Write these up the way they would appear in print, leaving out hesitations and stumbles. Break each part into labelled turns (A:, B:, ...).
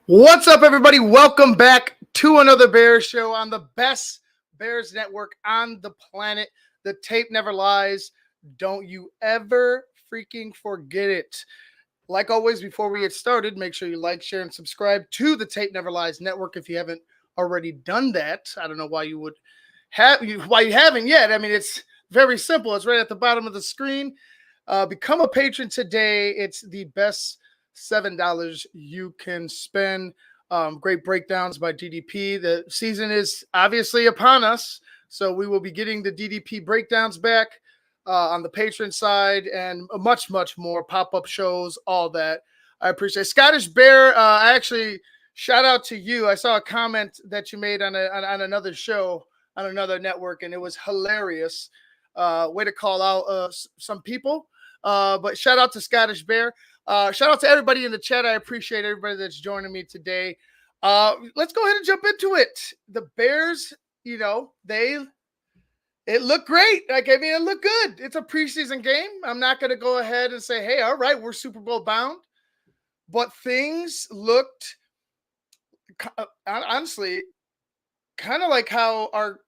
A: What's up, everybody? Welcome back to another Bears show on the best Bears network on the planet. The tape never lies. Don't you ever freaking forget it. Like always, before we get started, make sure you like, share, and subscribe to the Tape Never Lies network if you haven't already done that. I don't know why you would why you haven't yet. I mean, it's very simple. It's right at the bottom of the screen. Become a patron today. It's the best $7 you can spend. Great breakdowns by DDP. The season is obviously upon us, so we will be getting the DDP breakdowns back on the patron side and much, much more pop-up shows, all that. I appreciate it. Scottish Bear, I actually shout out to you. I saw a comment that you made on another show on another network, and it was hilarious. Way to call out some people. But shout out to Scottish Bear. Shout out to everybody in the chat. I appreciate everybody that's joining me today. Let's go ahead and jump into it. The Bears, it looked great. It looked good. It's a preseason game. I'm not going to go ahead and say, hey, all right, we're Super Bowl bound. But things looked, honestly, kind of like how our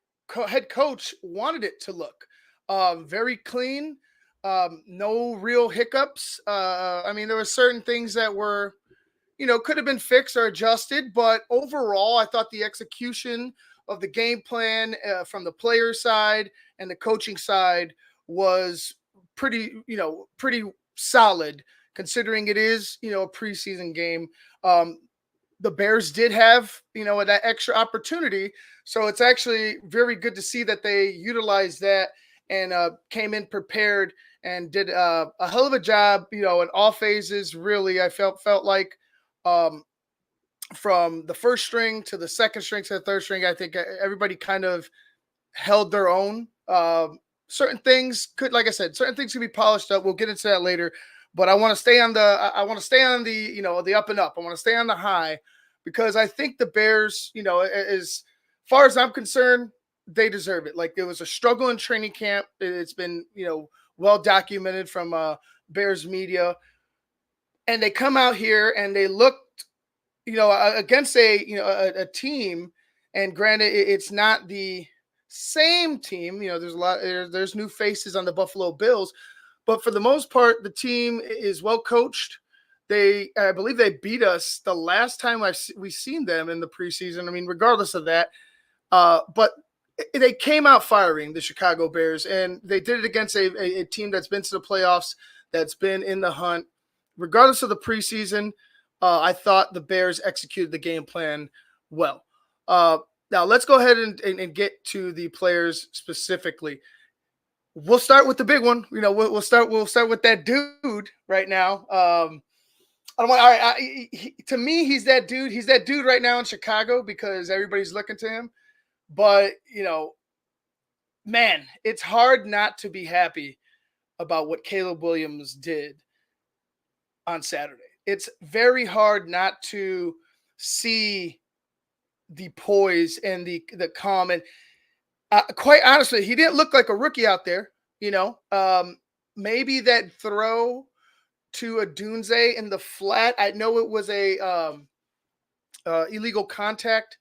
A: head coach wanted it to look. Very clean. No real hiccups. There were certain things that were, could have been fixed or adjusted, but overall, I thought the execution of the game plan from the player side and the coaching side was pretty solid, considering it is, a preseason game. The Bears did have, that extra opportunity, so it's actually very good to see that they utilized that and came in prepared and did a hell of a job, in all phases. Really, I felt like from the first string to the second string to the third string, I think everybody kind of held their own. Certain things could be polished up. We'll get into that later. But I want to stay on the up and up. I want to stay on the high because I think the Bears, as far as I'm concerned, they deserve it. Like, there was a struggle in training camp. It's been, well documented from Bears media, and they come out here and they looked, against a team. And granted, it's not the same team. There's new faces on the Buffalo Bills, but for the most part, the team is well coached. I believe they beat us the last time we seen them in the preseason. I mean, regardless of that, but they came out firing, the Chicago Bears, and they did it against a team that's been to the playoffs, that's been in the hunt. Regardless of the preseason, I thought the Bears executed the game plan well. Now, let's go ahead and get to the players specifically. We'll start with the big one. We'll start with that dude right now. To me, he's that dude. He's that dude right now in Chicago because everybody's looking to him. But, man, it's hard not to be happy about what Caleb Williams did on Saturday. It's very hard not to see the poise and the calm. And quite honestly, he didn't look like a rookie out there. Maybe that throw to Adunze in the flat, I know it was a illegal contact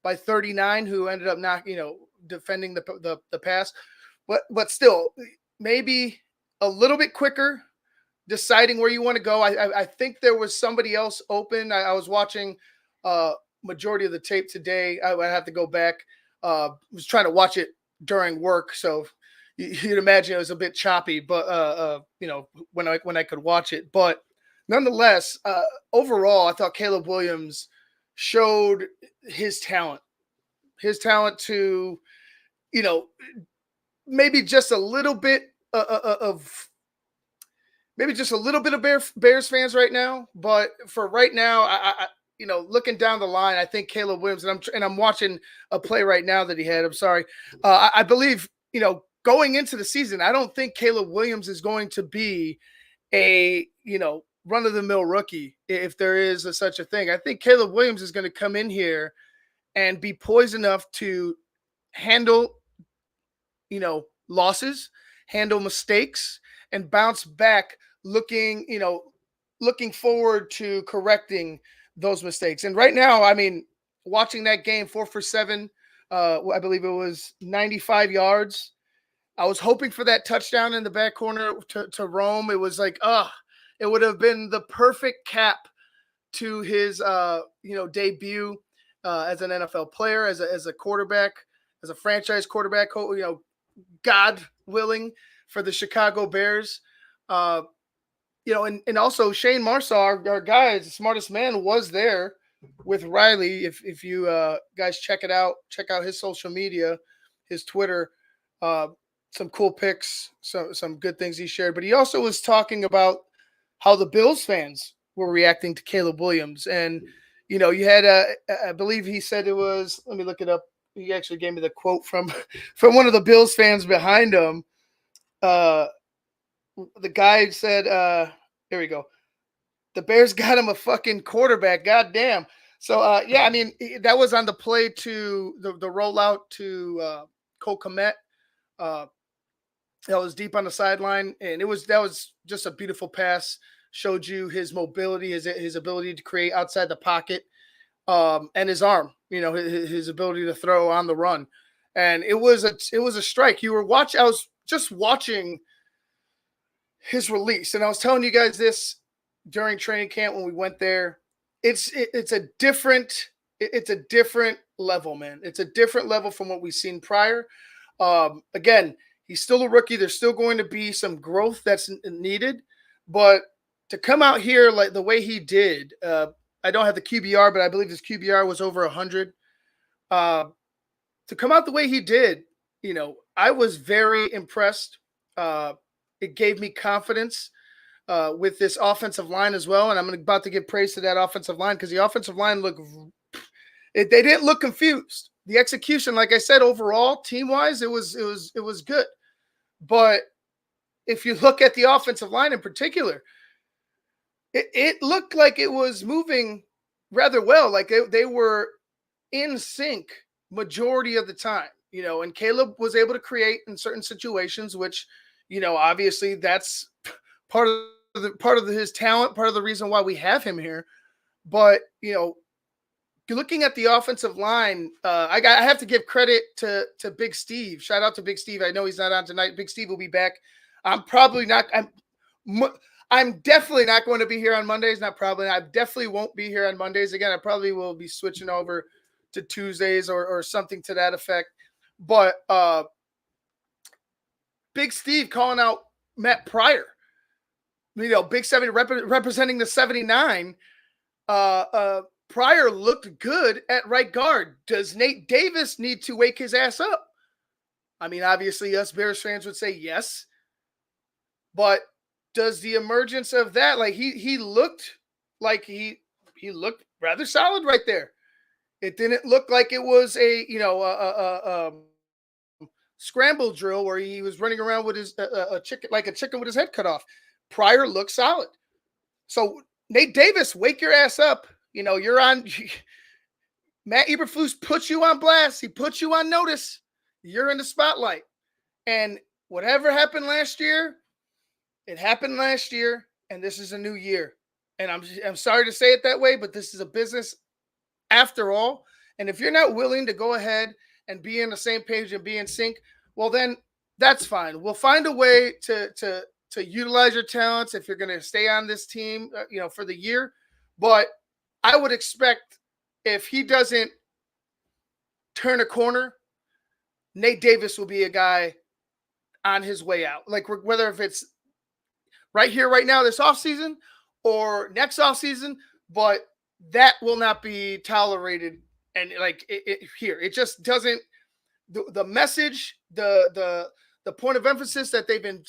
A: by 39, who ended up not, defending the pass, but still, maybe a little bit quicker, deciding where you want to go. I think there was somebody else open. I was watching majority of the tape today. I would have to go back. Was trying to watch it during work, so you'd imagine it was a bit choppy. But when I could watch it, but nonetheless, overall, I thought Caleb Williams showed his talent to, maybe just a little bit of Bears fans right now. But for right now, I looking down the line, I think Caleb Williams, and I'm watching a play right now that he had. I'm sorry. I believe, going into the season, I don't think Caleb Williams is going to be a, run-of-the-mill rookie, if there is such a thing. I think Caleb Williams is going to come in here and be poised enough to handle, losses, handle mistakes, and bounce back looking forward to correcting those mistakes. And right now, I mean, watching that game, 4 for 7, I believe it was 95 yards. I was hoping for that touchdown in the back corner to Rome. It was like, it would have been the perfect cap to his debut as an NFL player, as a quarterback, as a franchise quarterback. God willing, for the Chicago Bears. Uh, and also Shane Marsaw, our guy, the smartest man, was there with Riley. If you guys check out his social media, his Twitter, uh, some cool pics, some good things he shared. But he also was talking about how the Bills fans were reacting to Caleb Williams, and you had I believe he said it was. Let me look it up. He actually gave me the quote from from one of the Bills fans behind him. The guy said, here we go. The Bears got him a fucking quarterback. God damn. So, yeah, I mean, that was on the play to the rollout to Cole Kmet. Uh, that was deep on the sideline, and that was just a beautiful pass. Showed you his mobility, his ability to create outside the pocket, and his arm. His ability to throw on the run, and it was a strike. I was just watching his release, and I was telling you guys this during training camp when we went there. It's a different level, man. It's a different level from what we've seen prior. Again, he's still a rookie. There's still going to be some growth that's needed, but to come out here like the way he did, I don't have the QBR, but I believe his QBR was over 100. To come out the way he did, I was very impressed. It gave me confidence with this offensive line as well. And I'm about to give praise to that offensive line because the offensive line they didn't look confused. The execution, like I said, overall, team-wise, it was good. But if you look at the offensive line in particular, it looked like it was moving rather well. Like they were in sync majority of the time, and Caleb was able to create in certain situations, which, obviously that's part of his talent, part of the reason why we have him here. But, looking at the offensive line, I have to give credit to Big Steve. Shout out to Big Steve. I know he's not on tonight. Big Steve will be back. I'm definitely not going to be here on Mondays. Not probably. I definitely won't be here on Mondays again. I probably will be switching over to Tuesdays or something to that effect. But Big Steve calling out Matt Pryor, Big 70 representing the 79. Pryor looked good at right guard. Does Nate Davis need to wake his ass up? I mean, obviously, us Bears fans would say yes. But does the emergence of that, like he looked like he looked rather solid right there. It didn't look like it was a scramble drill where he was running around with his a chicken with his head cut off. Pryor looked solid. So Nate Davis, wake your ass up. You're on. Matt Eberflus puts you on blast. He puts you on notice. You're in the spotlight. And whatever happened last year, it happened last year, and this is a new year. And I'm sorry to say it that way, but this is a business after all. And if you're not willing to go ahead and be on the same page and be in sync, well, then that's fine. We'll find a way to utilize your talents if you're going to stay on this team, for the year. But I would expect if he doesn't turn a corner, Nate Davis will be a guy on his way out. Like whether if it's right here, right now, this offseason or next offseason, but that will not be tolerated. And here, it just doesn't. The message, the point of emphasis that they've been,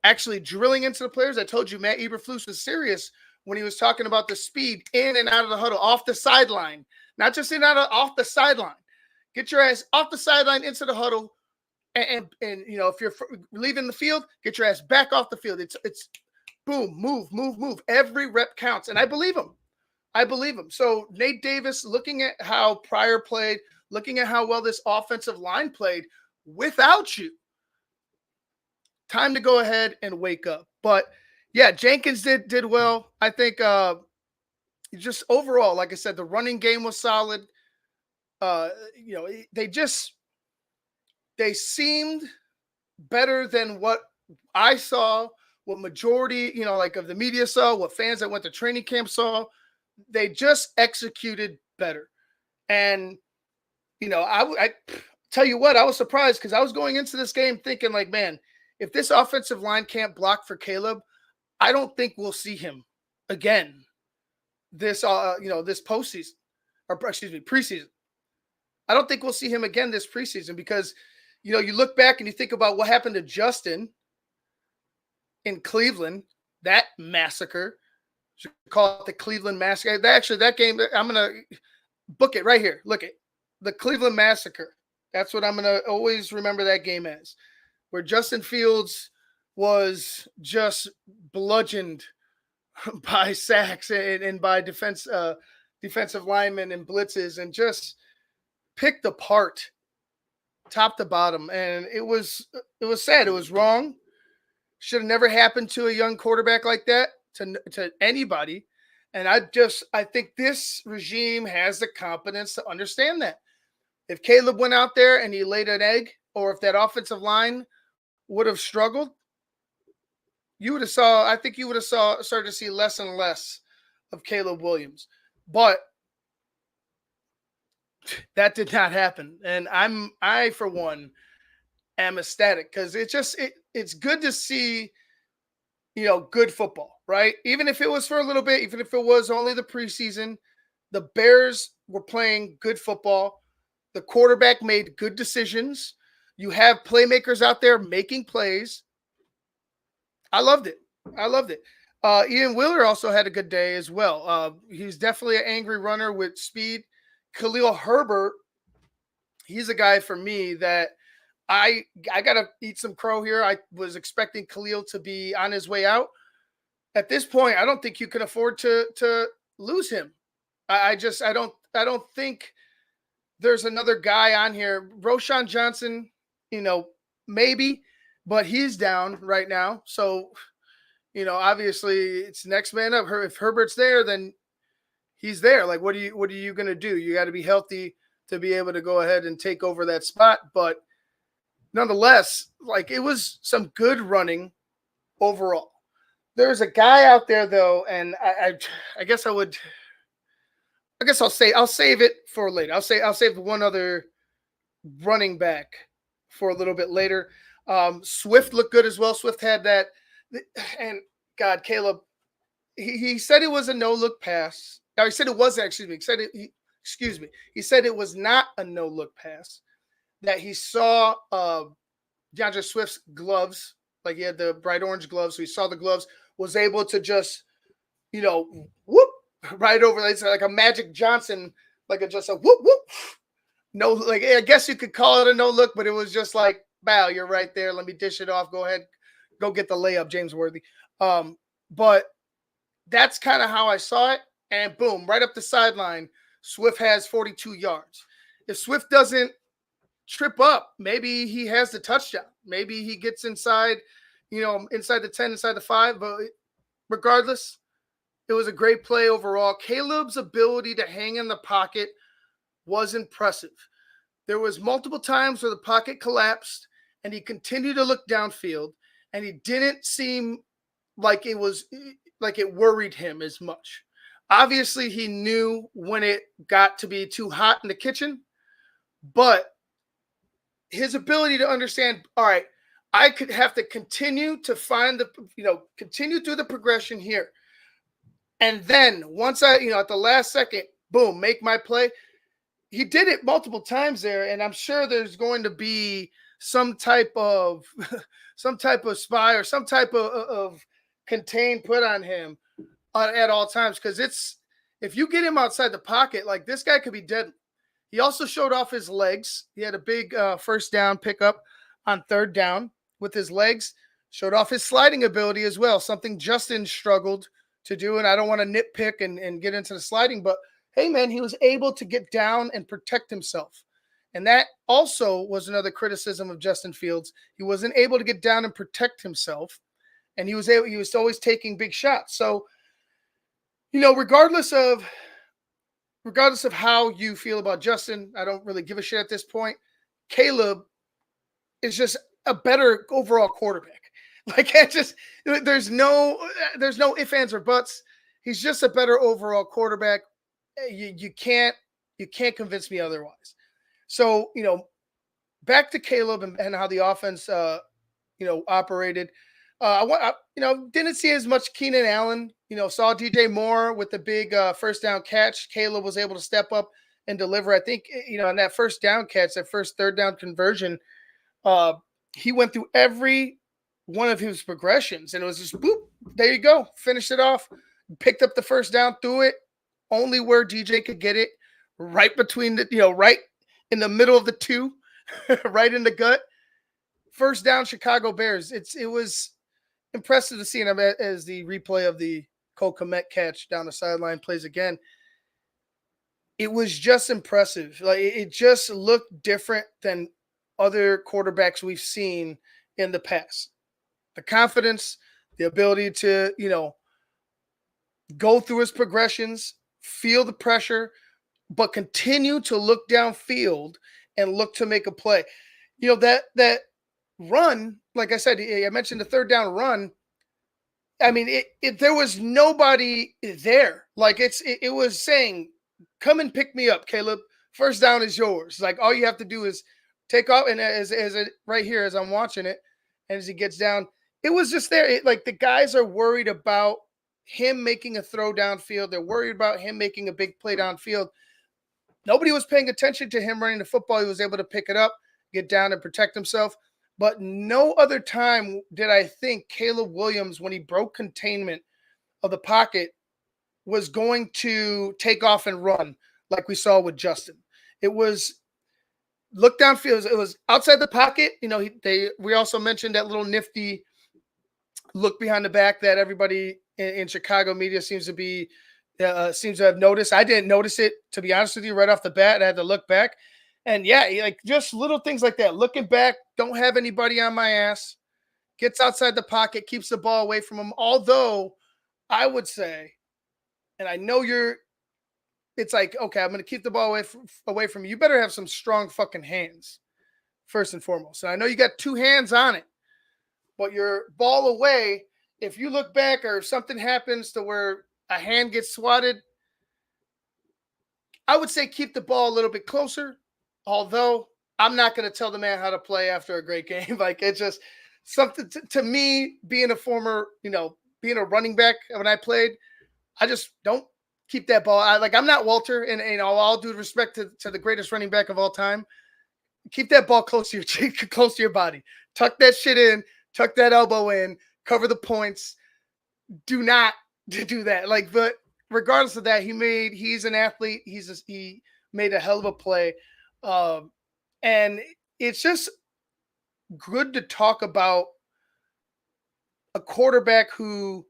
A: actually drilling into the players. I told you Matt Eberflus was serious when he was talking about the speed in and out of the huddle, off the sideline, not just off the sideline. Get your ass off the sideline into the huddle, and if you're leaving the field, get your ass back off the field. It's boom, move. Every rep counts, and I believe him. So Nate Davis, looking at how Pryor played, looking at how well this offensive line played without you, time to go ahead and wake up. But yeah, Jenkins did well. I think just overall, like I said, the running game was solid. You know, they seemed better than what I saw, what majority, like of the media saw, what fans that went to training camp saw. They just executed better. And, I tell you what, I was surprised because I was going into this game thinking like, man, if this offensive line can't block for Caleb, I don't think we'll see him again this postseason, or excuse me, preseason. I don't think we'll see him again this preseason because, you look back and you think about what happened to Justin in Cleveland, that massacre. Should call it the Cleveland Massacre. That game, I'm going to book it right here. Look at the Cleveland Massacre. That's what I'm going to always remember that game as, where Justin Fields was just bludgeoned by sacks and by defensive linemen and blitzes, and just picked apart top to bottom. And it was sad. It was wrong. Should have never happened to a young quarterback like that, to anybody. And I think this regime has the competence to understand that. If Caleb went out there and he laid an egg, or if that offensive line would have struggled, I think you would have started to see less and less of Caleb Williams. But that did not happen. And I for one am ecstatic, because it's good to see, good football, right? Even if it was for a little bit, even if it was only the preseason, the Bears were playing good football. The quarterback made good decisions. You have playmakers out there making plays. I loved it. Ian Wheeler also had a good day as well. He's definitely an angry runner with speed. Khalil Herbert, he's a guy for me that I got to eat some crow here. I was expecting Khalil to be on his way out. At this point, I don't think you can afford to lose him. I don't think there's another guy on here. Roshan Johnson, maybe, but he's down right now. So, obviously it's next man up. If Herbert's there, then he's there. Like, what are you going to do? You got to be healthy to be able to go ahead and take over that spot. But nonetheless, like, it was some good running overall. There's a guy out there though, and I guess I'll save it for later. I'll save one other running back for a little bit later. Swift looked good as well. Swift had that, and God, Caleb, he said it was a no-look pass. Now, he said it wasn't, excuse me. He said it was not a no-look pass, that he saw DeAndre Swift's gloves, like he had the bright orange gloves, so he saw the gloves, was able to just, whoop, right over. It's like a Magic Johnson, just a whoop, whoop. No, like, I guess you could call it a no look, but it was just like, bow, you're right there. Let me dish it off. Go ahead. Go get the layup, James Worthy. But that's kind of how I saw it. And boom, right up the sideline, Swift has 42 yards. If Swift doesn't trip up, maybe he has the touchdown. Maybe he gets inside, inside the 10, inside the 5. But regardless, it was a great play overall. Caleb's ability to hang in the pocket was impressive. There was multiple times where the pocket collapsed and he continued to look downfield, and he didn't seem like it worried him as much. Obviously, he knew when it got to be too hot in the kitchen, but his ability to understand, all right, I could have to continue to continue through the progression here. And then once at the last second, boom, make my play. He did it multiple times there, and I'm sure there's going to be some type of spy or some type of contain put on him at all times, because if you get him outside the pocket, like, this guy could be dead. He also showed off his legs. He had a big first down pickup on third down with his legs. Showed off his sliding ability as well, something Justin struggled to do. And I don't want to nitpick and get into the sliding, but hey, man, he was able to get down and protect himself. And that also was another criticism of Justin Fields. He wasn't able to get down and protect himself, and he was always taking big shots. So Regardless of how you feel about Justin, I don't really give a shit at this point. Caleb is just a better overall quarterback. Like I just there's no ifs, ands, or buts. He's just a better overall quarterback. You can't convince me otherwise. So back to Caleb and how the offense operated. Didn't see as much Keenan Allen. Saw DJ Moore with the big first down catch. Caleb was able to step up and deliver. I think on that first down catch, that first third down conversion, uh, he went through every one of his progressions, and it was just boop. There you go, finished it off. Picked up the first down, threw it only where DJ could get it, right between right in the middle of the two, right in the gut. First down, Chicago Bears. It was impressive to see him as the replay of the Cole Kmet catch down the sideline plays again. It was just impressive. Like it just looked different than other quarterbacks we've seen in the past. The confidence, the ability to, go through his progressions, feel the pressure, but continue to look downfield and look to make a play. That run, like I said, I mentioned the third down run. I mean, there was nobody there. Like it was saying, "Come and pick me up, Caleb. First down is yours." Like all you have to do is take off. And as it right here, as I'm watching it, and as he gets down, it was just there. Like the guys are worried about him making a throw downfield. They're worried about him making a big play downfield. Nobody was paying attention to him running the football. He was able to pick it up, get down, and protect himself. But no other time did I think Caleb Williams, when he broke containment of the pocket, was going to take off and run like we saw with Justin. It was look downfield. It was outside the pocket. We also mentioned that little nifty look behind the back that everybody in Chicago media seems to have noticed. I didn't notice it, to be honest with you, right off the bat. I had to look back. And yeah, like just little things like that. Looking back, don't have anybody on my ass. Gets outside the pocket, keeps the ball away from him. Although I would say, and I know it's like, okay, I'm going to keep the ball away from you. You better have some strong fucking hands, first and foremost. And I know you got two hands on it, but your ball away, if you look back or if something happens to where a hand gets swatted, I would say keep the ball a little bit closer. Although I'm not going to tell the man how to play after a great game. Like it's just something to me, being a former, being a running back when I played, I just don't keep that ball. I'm not Walter, and all due respect to the greatest running back of all time. Keep that ball close to your cheek, close to your body. Tuck that shit in, tuck that elbow in, cover the points. Do not do that. But regardless of that, he's an athlete. He made a hell of a play. And it's just good to talk about a quarterback who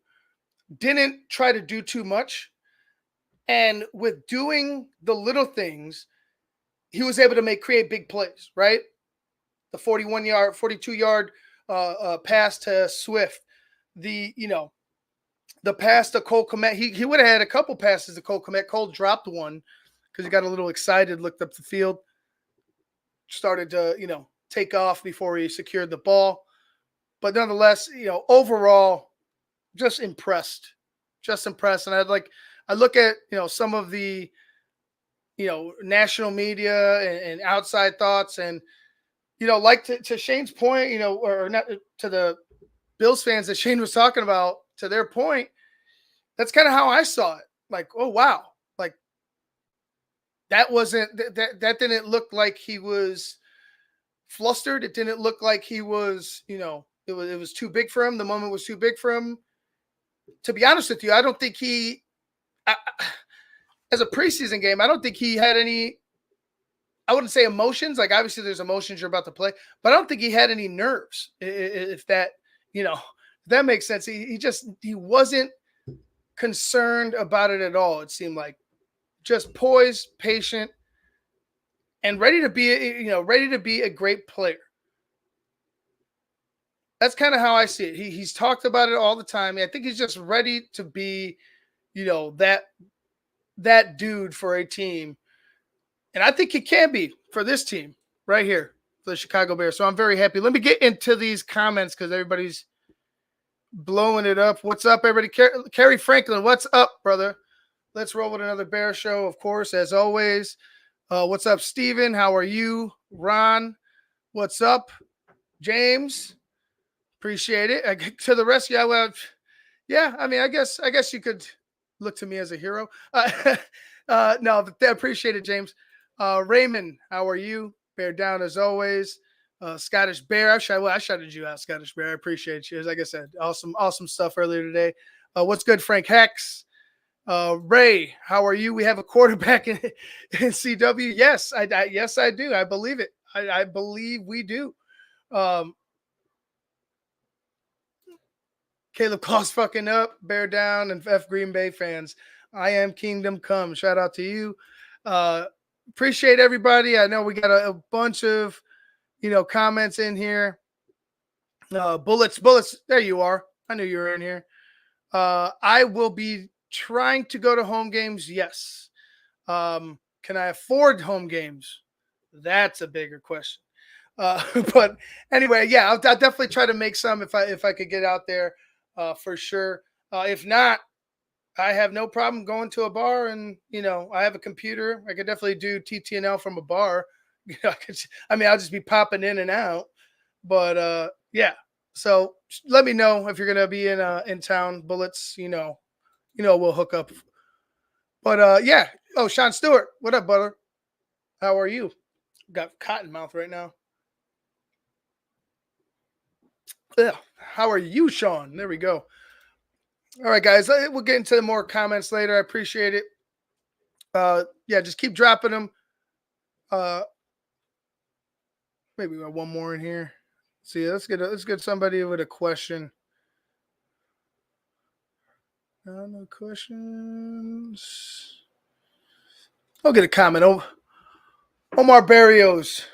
A: didn't try to do too much. And with doing the little things, he was able to create big plays, right? The 42-yard pass to Swift, the pass to Cole Kmet. He would have had a couple passes to Cole Kmet. Cole dropped one because he got a little excited, looked up the field, started to, take off before he secured the ball. But nonetheless, overall, just impressed. And I look at, some of the, national media and outside thoughts, and, like to Shane's point, or not to the Bills fans that Shane was talking about, to their point, that's kind of how I saw it. Like, oh, wow. Like that didn't look like he was flustered. It didn't look like he was, it was too big for him. The moment was too big for him. To be honest with you, I don't think as a preseason game, I don't think he had any, I wouldn't say emotions. Like obviously there's emotions you're about to play, but I don't think he had any nerves. If that, if that makes sense. He wasn't concerned about it at all. It seemed like just poised, patient, and ready to be a great player. That's kind of how I see it. He's talked about it all the time. I think he's just ready to be that dude for a team, and I think he can be for this team right here for the Chicago Bears. So I'm very happy. Let me get into these comments because everybody's blowing it up. What's up, everybody? Kerry Franklin, what's up, brother? Let's roll with another Bear show, of course, as always. What's up, Steven? How are you? Ron, what's up? James, appreciate it. To the rest, yeah, well, yeah. I mean, I guess you could look to me as a hero. No, I appreciate it, James. Raymond, how are you? Bear down as always. Scottish Bear, I shouted you out, Scottish Bear. I appreciate you. As like I said, awesome stuff earlier today. What's good, Frank Hex? Ray, how are you? We have a quarterback in CW. Yes, yes, I do. I believe it. I believe we do. Caleb Claus fucking up, bear down, and F Green Bay fans. I am Kingdom Come. Shout out to you. Appreciate everybody. I know we got a bunch of comments in here. Bullets. There you are. I knew you were in here. I will be trying to go to home games. Yes. Can I afford home games? That's a bigger question. But anyway, yeah, I'll definitely try to make some if I could get out there, for sure. If not, I have no problem going to a bar, and I have a computer. I could definitely do TTNL from a bar. I'll just be popping in and out. But yeah. So let me know if you're gonna be in town, Bullets. We'll hook up. But yeah. Oh, Sean Stewart, what up, brother? How are you? Got cotton mouth right now. Yeah. How are you, Sean? There we go. All right, guys. We'll get into more comments later. I appreciate it. Yeah, just keep dropping them. Maybe we got one more in here. See, let's get somebody with a question. No questions. I'll get a comment. Omar Barrios.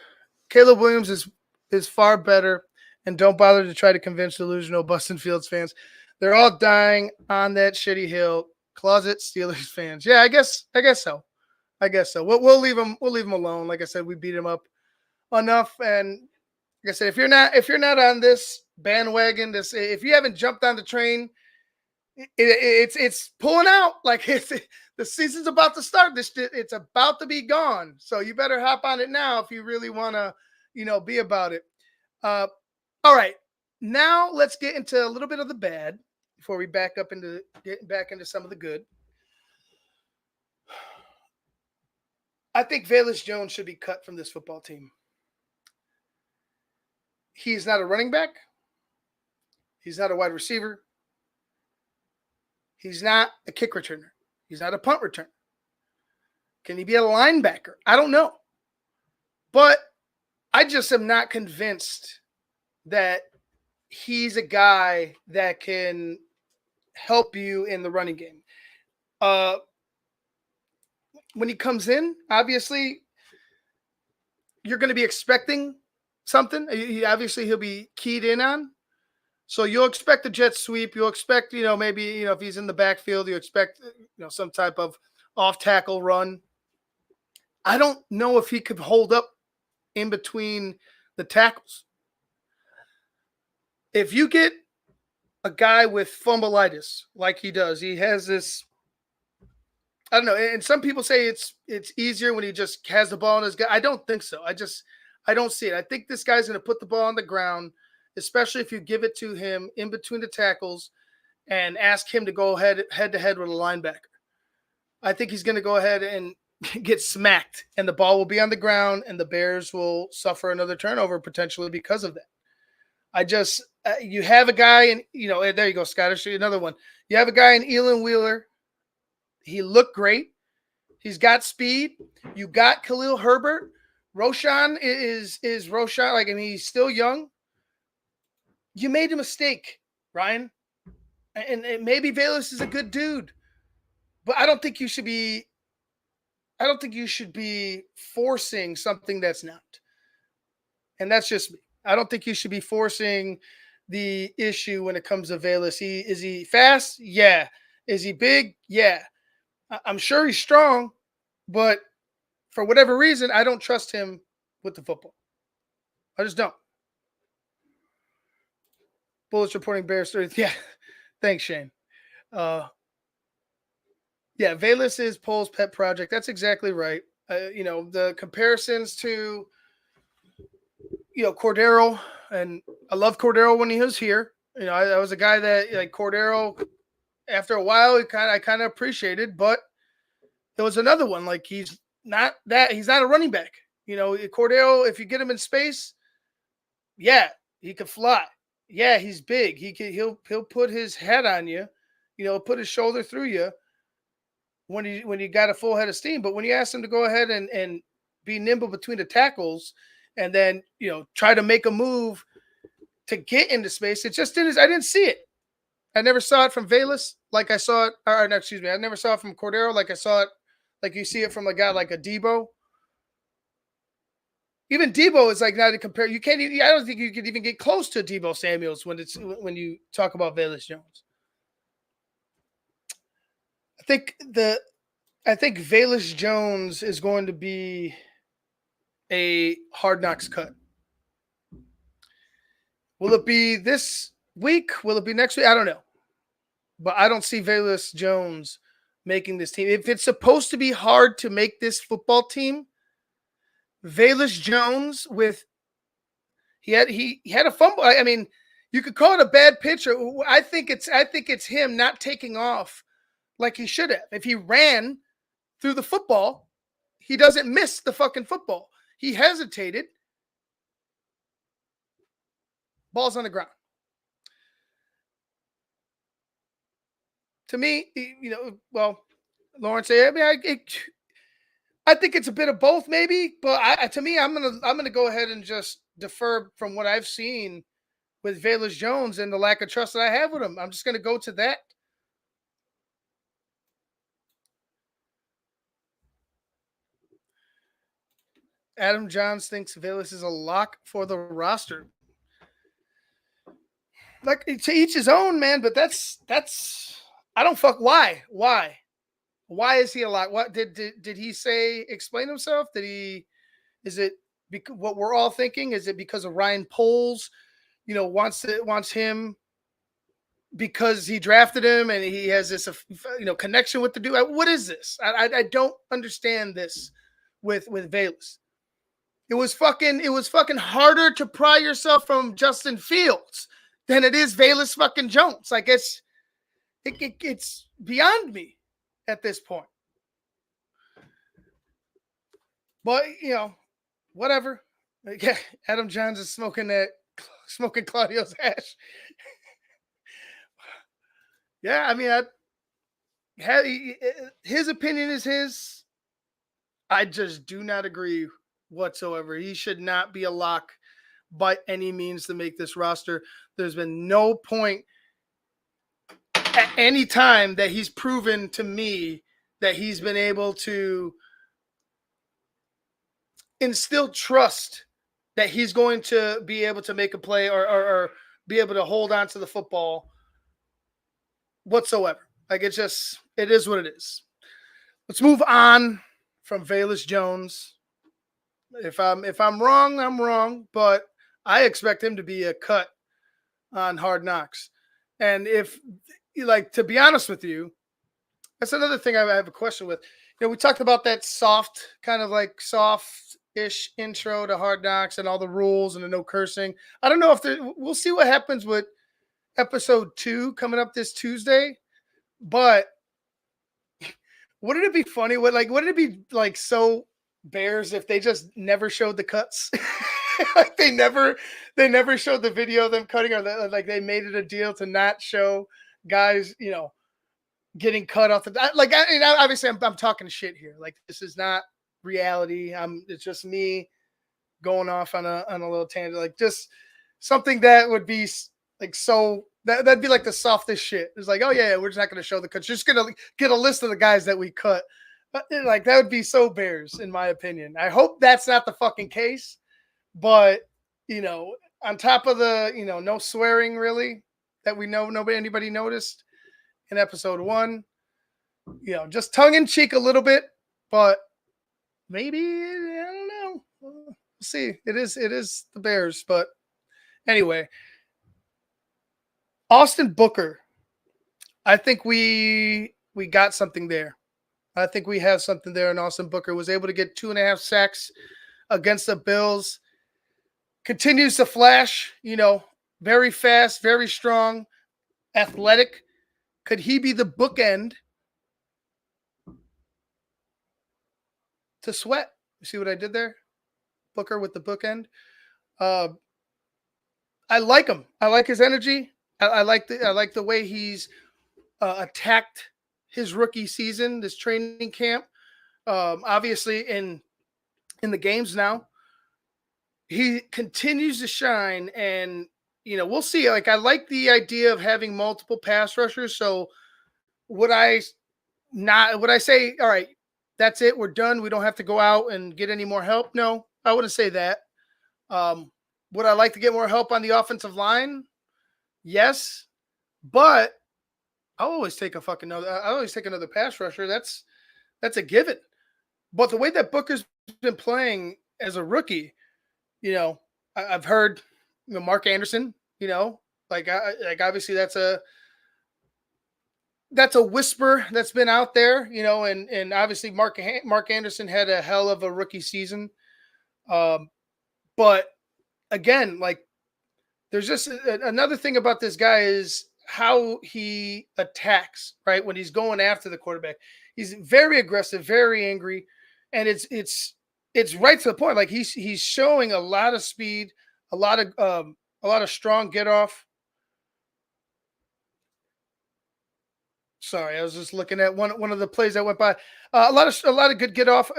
A: Caleb Williams is far better, and don't bother to try to convince delusional Bustin Fields fans. They're all dying on that shitty hill. Closet Steelers fans. Yeah, I guess so. We'll leave them alone. Like I said, we beat them up enough. And like I said, if you're not on this bandwagon, if you haven't jumped on the train, it's pulling out. Like the season's about to start. It's about to be gone. So you better hop on it now if you really want to, be about it. All right. Now let's get into a little bit of the bad before we get back into some of the good. I think Velus Jones should be cut from this football team. He's not a running back. He's not a wide receiver. He's not a kick returner. He's not a punt returner. Can he be a linebacker? I don't know. But I just am not convinced that he's a guy that can help you in the running game. When he comes in, obviously, you're going to be expecting something. He'll be keyed in on. So you'll expect a jet sweep. You'll expect, maybe, if he's in the backfield, you expect, some type of off tackle run. I don't know if he could hold up in between the tackles. If you get a guy with fumbleitis like he does, he has this, I don't know. And some people say it's easier when he just has the ball in his gut. I don't think so. I don't see it. I think this guy's going to put the ball on the ground, especially if you give it to him in between the tackles and ask him to go head to head with a linebacker. I think he's going to go ahead and get smacked, and the ball will be on the ground, and the Bears will suffer another turnover potentially because of that. You have a guy in, there you go, Scottish, another one. You have a guy in Elon Wheeler. He looked great. He's got speed. You got Khalil Herbert. Roshan is Roshan. He's still young. You made a mistake, Ryan. And maybe Velus is a good dude. But I don't think you should be forcing something that's not. And that's just me. I don't think you should be forcing the issue when it comes to Velus. Is he fast? Yeah. Is he big? Yeah. I'm sure he's strong, but for whatever reason, I don't trust him with the football. I just don't. Bullets reporting Bears 30. Yeah. Thanks, Shane. Uh, yeah, Valus is Pole's pet project. That's exactly right. The comparisons to Cordero, and I love Cordero when he was here. I was a guy that like Cordero. After a while, I kind of appreciated, but there was another one. Like he's not a running back. Cordero, if you get him in space, yeah, he could fly. Yeah, he's big. He'll put his head on you, put his shoulder through you when you got a full head of steam. But when you ask him to go ahead and be nimble between the tackles and then try to make a move to get into space, it just didn't. I didn't see it. I never saw it from Valus like I saw it. Or no, excuse me, I never saw it from Cordero like I saw it. Like you see it from a guy like a Debo. Even Debo is like not to compare. You can't. I don't think you could even get close to Debo Samuels when you talk about Valus Jones. I think Valus Jones is going to be a Hard Knocks cut. Will it be this week? Will it be next week? I don't know. But I don't see Valus Jones making this team. If it's supposed to be hard to make this football team, Valus Jones he had a fumble. I mean, you could call it a bad pitcher. I think it's him not taking off like he should have. If he ran through the football, he doesn't miss the fucking football. He hesitated. Ball's on the ground. To me, Lawrence, I mean, I think it's a bit of both, maybe. But to me, I'm gonna go ahead and just defer from what I've seen with Valus Jones and the lack of trust that I have with him. I'm just gonna go to that. Adam Johns thinks Valus is a lock for the roster. Like to each his own, man. But that's I don't fuck. Why? Why is he a lock? What did he say? Explain himself? Is it because what we're all thinking? Is it because of Ryan Poles? Wants him because he drafted him and he has this connection with the dude. What is this? I don't understand this with Valus. It was fucking harder to pry yourself from Justin Fields than it is Valus fucking Jones. Like it's beyond me at this point. But whatever. Yeah, Adam Johns is smoking Claudio's hash. Yeah, I mean, his opinion is his. I just do not agree whatsoever. He should not be a lock by any means to make this roster. There's been no point at any time that he's proven to me that he's been able to instill trust that he's going to be able to make a play or be able to hold on to the football whatsoever. Like it is what it is. Let's move on from Valus Jones. If I'm wrong, I'm wrong, but I expect him to be a cut on Hard Knocks. And if to be honest with you, that's another thing I have a question with. We talked about that soft-ish intro to Hard Knocks and all the rules and the no cursing. I don't know if we'll see what happens with episode 2 coming up this Tuesday, but wouldn't it be funny? Wouldn't it be like so Bears if they just never showed the cuts? Like they never showed the video of them cutting, or like they made it a deal to not show guys, getting cut off the obviously I'm talking shit here. Like this is not reality. It's just me going off on a little tangent. Like just something that would be like so that'd be like the softest shit. It's like, oh yeah, we're just not going to show the cuts. Just going to get a list of the guys that we cut. Like that would be so Bears, in my opinion. I hope that's not the fucking case. But on top of the no swearing really that we know anybody noticed, in episode 1. Just tongue in cheek a little bit, but maybe I don't know. We'll see. It is the Bears, but anyway, Austin Booker. I think we got something there. I think we have something there. And Austin Booker was able to get 2.5 sacks against the Bills. Continues to flash. Very fast, very strong, athletic. Could he be the bookend to Sweat? You see what I did there? Booker with the bookend. I like him. I like his energy. I like the way he's attacked his rookie season, this training camp. Obviously, in the games now, he continues to shine, and we'll see. Like, I like the idea of having multiple pass rushers. So would I say, all right, that's it, we're done, we don't have to go out and get any more help? No, I wouldn't say that. Would I like to get more help on the offensive line? Yes, but I always take another pass rusher. That's a given. But the way that Booker's been playing as a rookie, I've heard Mark Anderson. Like obviously that's a whisper that's been out there. And obviously Mark Anderson had a hell of a rookie season. But again, like, there's just another thing about this guy is how he attacks, right? When he's going after the quarterback, he's very aggressive, very angry, and it's right to the point. Like, he's showing a lot of speed, a lot of strong get off. Sorry, I was just looking at one of the plays that went by. A lot of good get off,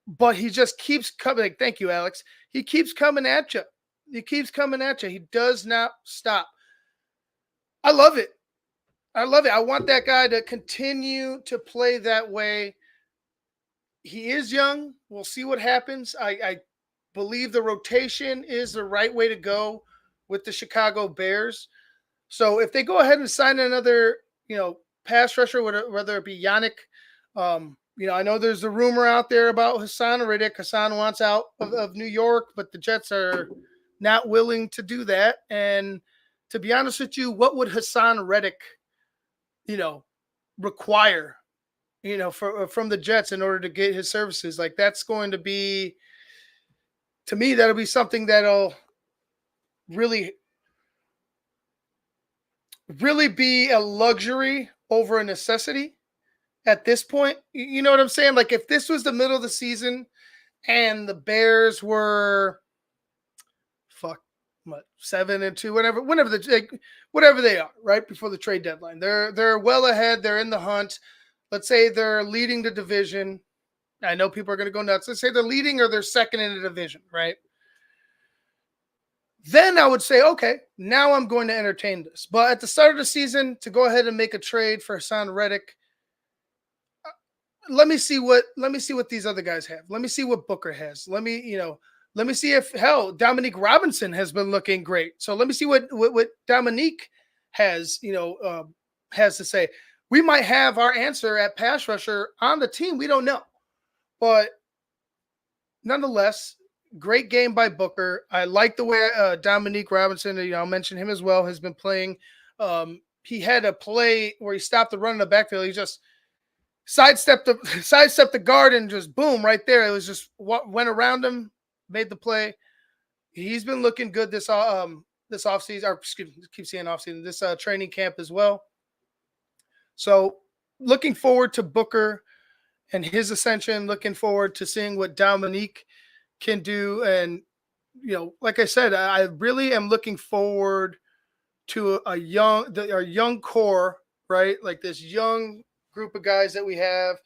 A: but he just keeps coming. Thank you, Alex. He keeps coming at you. He does not stop. I love it. I want that guy to continue to play that way. He is young. We'll see what happens. I believe the rotation is the right way to go with the Chicago Bears. So if they go ahead and sign another, pass rusher, whether it be Yannick, I know there's a rumor out there about Hassan Reddick. Hassan wants out of New York, but the Jets are not willing to do that. And to be honest with you, what would Hassan Reddick, require, from the Jets in order to get his services? Like, that's going to be, to me, that'll be something that'll really, really be a luxury over a necessity at this point. You know what I'm saying? Like, if this was the middle of the season and the Bears were 7-2, whatever they are, right before the trade deadline, they're well ahead. They're in the hunt. Let's say they're leading the division. I know people are going to go nuts. Let's say they're leading or they're second in the division, right? Then I would say, okay, now I'm going to entertain this. But at the start of the season, to go ahead and make a trade for Hassan Reddick, let me see what these other guys have. Let me see what Booker has. Let me see if, Dominique Robinson has been looking great. So let me see what Dominique has, has to say. We might have our answer at pass rusher on the team. We don't know. But nonetheless, great game by Booker. I like the way Dominique Robinson, I'll mention him as well, has been playing. He had a play where he stopped the run in the backfield. He just sidestepped the guard and just boom, right there. It was just what went around him, made the play. He's been looking good this offseason, or excuse me, keep saying offseason, this training camp as well. So looking forward to Booker and his ascension, looking forward to seeing what Dominique can do. And, like I said, I really am looking forward to our young core, right? Like this young group of guys that we have.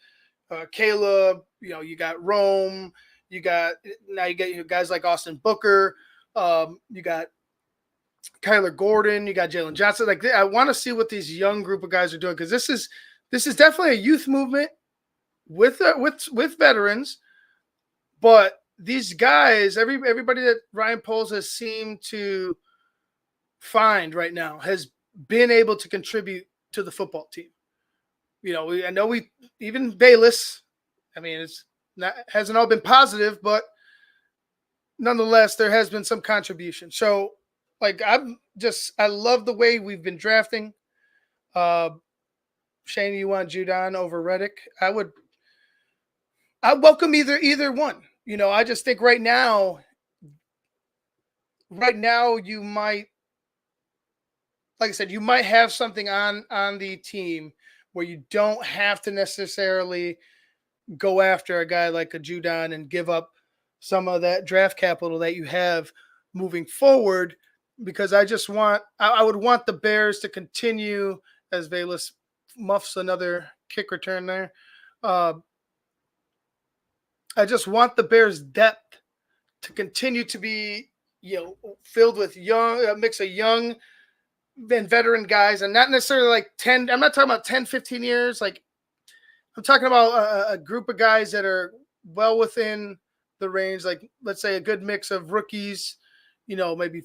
A: Caleb, you got Rome, you get guys like Austin Booker, you got Kyler Gordon, you got Jalen Johnson. Like, I want to see what these young group of guys are doing, because this is definitely a youth movement with veterans, but these guys, everybody that Ryan Poles has seemed to find right now has been able to contribute to the football team. I know we even Bayless. I mean, it's not hasn't all been positive, but nonetheless, there has been some contribution. So, like, I love the way we've been drafting. Uh, Shane, you want Judon over Reddick? I welcome either one. I just think right now you might, like I said, you might have something on the team where you don't have to necessarily go after a guy like a Judon and give up some of that draft capital that you have moving forward. Because I would want the Bears to continue as Bayless muffs another kick return there. I just want the Bears' depth to continue to be, filled with a mix of young and veteran guys, and not necessarily like 10. I'm not talking about 10, 15 years. Like, I'm talking about a group of guys that are well within the range. Like, let's say a good mix of rookies, maybe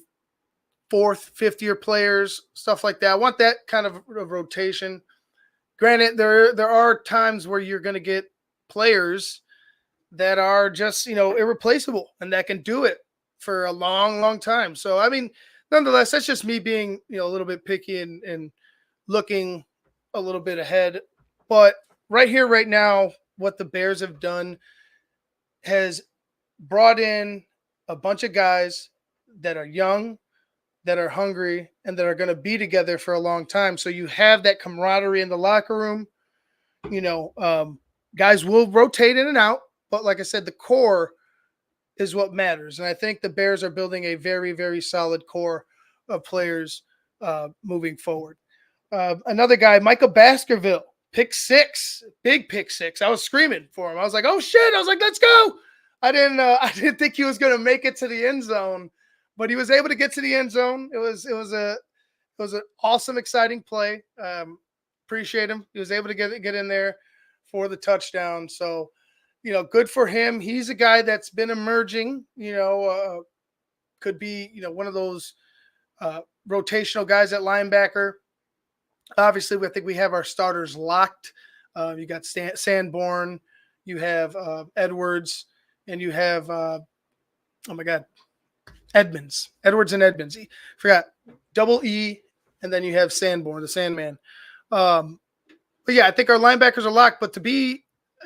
A: fourth, fifth year players, stuff like that. I want that kind of rotation. Granted, there are times where you're going to get players that are just, irreplaceable and that can do it for a long, long time. So, I mean, nonetheless, that's just me being, a little bit picky and looking a little bit ahead. But right here, right now, what the Bears have done has brought in a bunch of guys that are young, that are hungry, and that are going to be together for a long time. So you have that camaraderie in the locker room. Guys will rotate in and out, but like I said, the core is what matters. And I think the Bears are building a very, very solid core of players moving forward. Another guy, Michael Baskerville, pick six, big pick six. I was screaming for him. I was like, oh shit. I was like, let's go. I didn't think he was going to make it to the end zone, but he was able to get to the end zone. It was an awesome, exciting play. Appreciate him. He was able to get in there for the touchdown. So, good for him. He's a guy that's been emerging, could be, one of those rotational guys at linebacker. Obviously, I think we have our starters locked. You got Sanborn, you have Edwards, and you have, Edmonds. Edwards and Edmonds. Forgot double E, and then you have Sanborn, the Sandman. But yeah, I think our linebackers are locked. But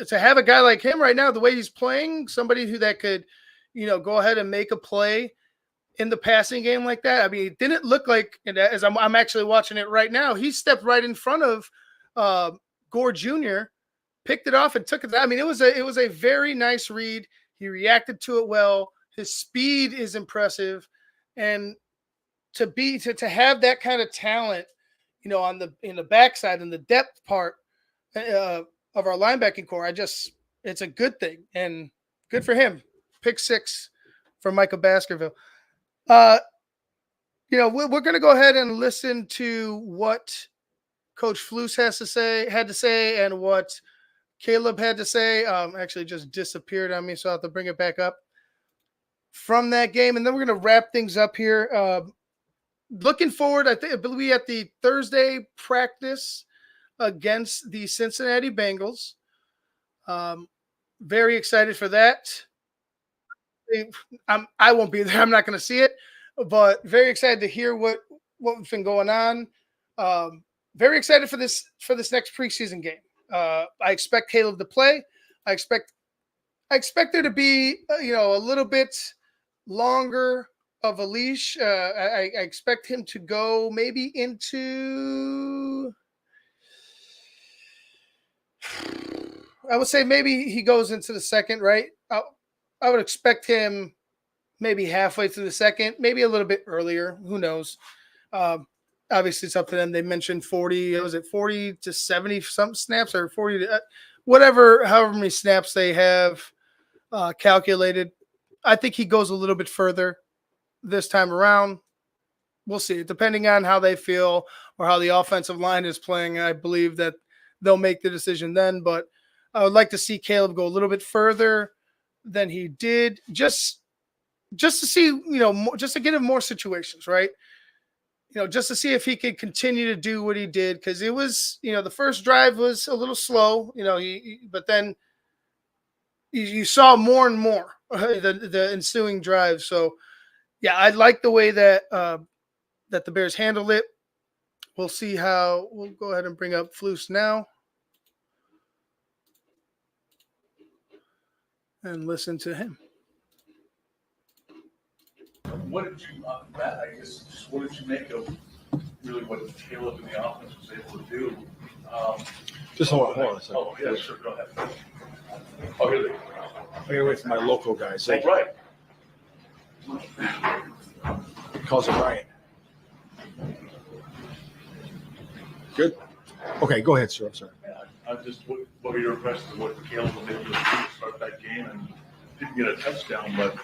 A: to have a guy like him right now, the way he's playing, somebody that could, go ahead and make a play in the passing game like that. I mean, it didn't look like, as I'm actually watching it right now, he stepped right in front of Gore Jr., picked it off and took it. I mean, it was a very nice read. He reacted to it well. His speed is impressive, and to have that kind of talent, in the backside and the depth part of our linebacking core, it's a good thing and good for him. Pick six for Michael Baskerville. We're going to go ahead and listen to what Coach Flus had to say, and what Caleb had to say. Actually, just disappeared on me, so I have to bring it back up from that game, and then we're going to wrap things up here. Looking forward, I believe at the Thursday practice against the Cincinnati Bengals. Very excited for that. I won't be there. I'm not going to see it, but very excited to hear what's been going on. Very excited for this next preseason game. I expect Caleb to play. I expect there to be a little bit longer of a leash. I expect him to go maybe into. I would say maybe he goes into the second, right? I would expect him maybe halfway through the second, maybe a little bit earlier. Who knows? Obviously, it's up to them. They mentioned 40. Was it 40 to 70 some snaps, or 40 to however many snaps they have calculated. I think he goes a little bit further this time around. We'll see. Depending on how they feel or how the offensive line is playing, I believe that they'll make the decision then. But I would like to see Caleb go a little bit further than he did, just to see, just to get him more situations, right? just to see if he could continue to do what he did, because it was, the first drive was a little slow, but then you saw more and more the ensuing drive. So yeah, I like the way that that the Bears handled it. We'll see how. We'll go ahead and bring up Flus now and listen to him.
B: What did you, Matt, I guess, just what did you make of really what Caleb and the offense was able to do?
C: Just hold on a second.
B: Oh, yeah, sure, go ahead. Oh, here they go.
C: I'm here with my local guys.
B: All right.
C: He calls it Ryan. Good. Okay, go ahead, sir. I'm sorry.
B: Yeah, I'm just, what were your impressions of what Caleb was able to do to start that game? And didn't get a touchdown, but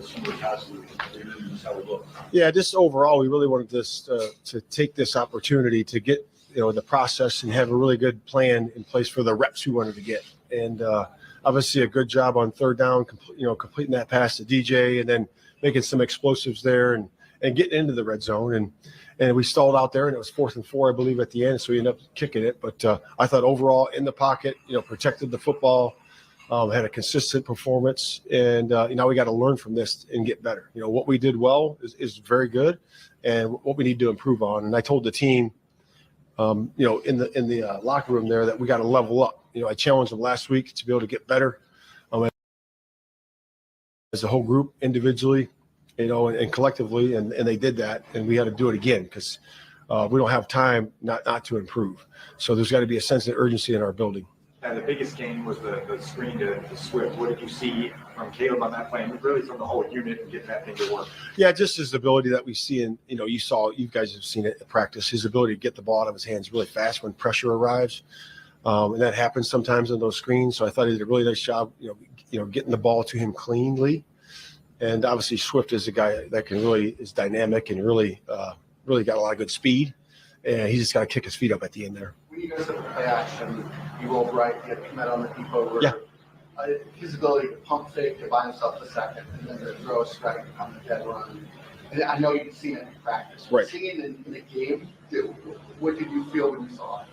B: some of the passes, they didn't just how we looked.
C: Yeah, just overall, we really wanted this to take this opportunity to get the process and have a really good plan in place for the reps we wanted to get. And obviously, a good job on third down, completing that pass to DJ, and then making some explosives there and getting into the red zone. And we stalled out there, and it was 4th and 4, I believe, at the end. So we ended up kicking it. But I thought overall in the pocket, protected the football. Had a consistent performance, and now we got to learn from this and get better. What we did well is very good, and what we need to improve on. And I told the team, in the locker room there, that we got to level up. I challenged them last week to be able to get better as a whole group, individually, and collectively, and they did that, and we had to do it again because we don't have time not to improve. So there's got to be a sense of urgency in our building.
D: And the biggest gain was the screen to Swift. What did you see from Caleb on that play, and really from the whole unit and getting that thing to work?
C: Yeah, just his ability that we see in, you guys have seen it at practice, his ability to get the ball out of his hands really fast when pressure arrives. And that happens sometimes on those screens. So I thought he did a really nice job, getting the ball to him cleanly. And obviously Swift is a guy that is dynamic and really got a lot of good speed. And he just got to kick his feet up at the end there.
E: When you guys have a play action, you rolled right, you had Kmet on the depot.
C: Yeah.
E: His ability to pump fake to buy himself a second and then to throw a strike on the dead run. And I know you've seen it in practice.
C: Right.
E: Seeing it in the game, what did you feel when you saw it?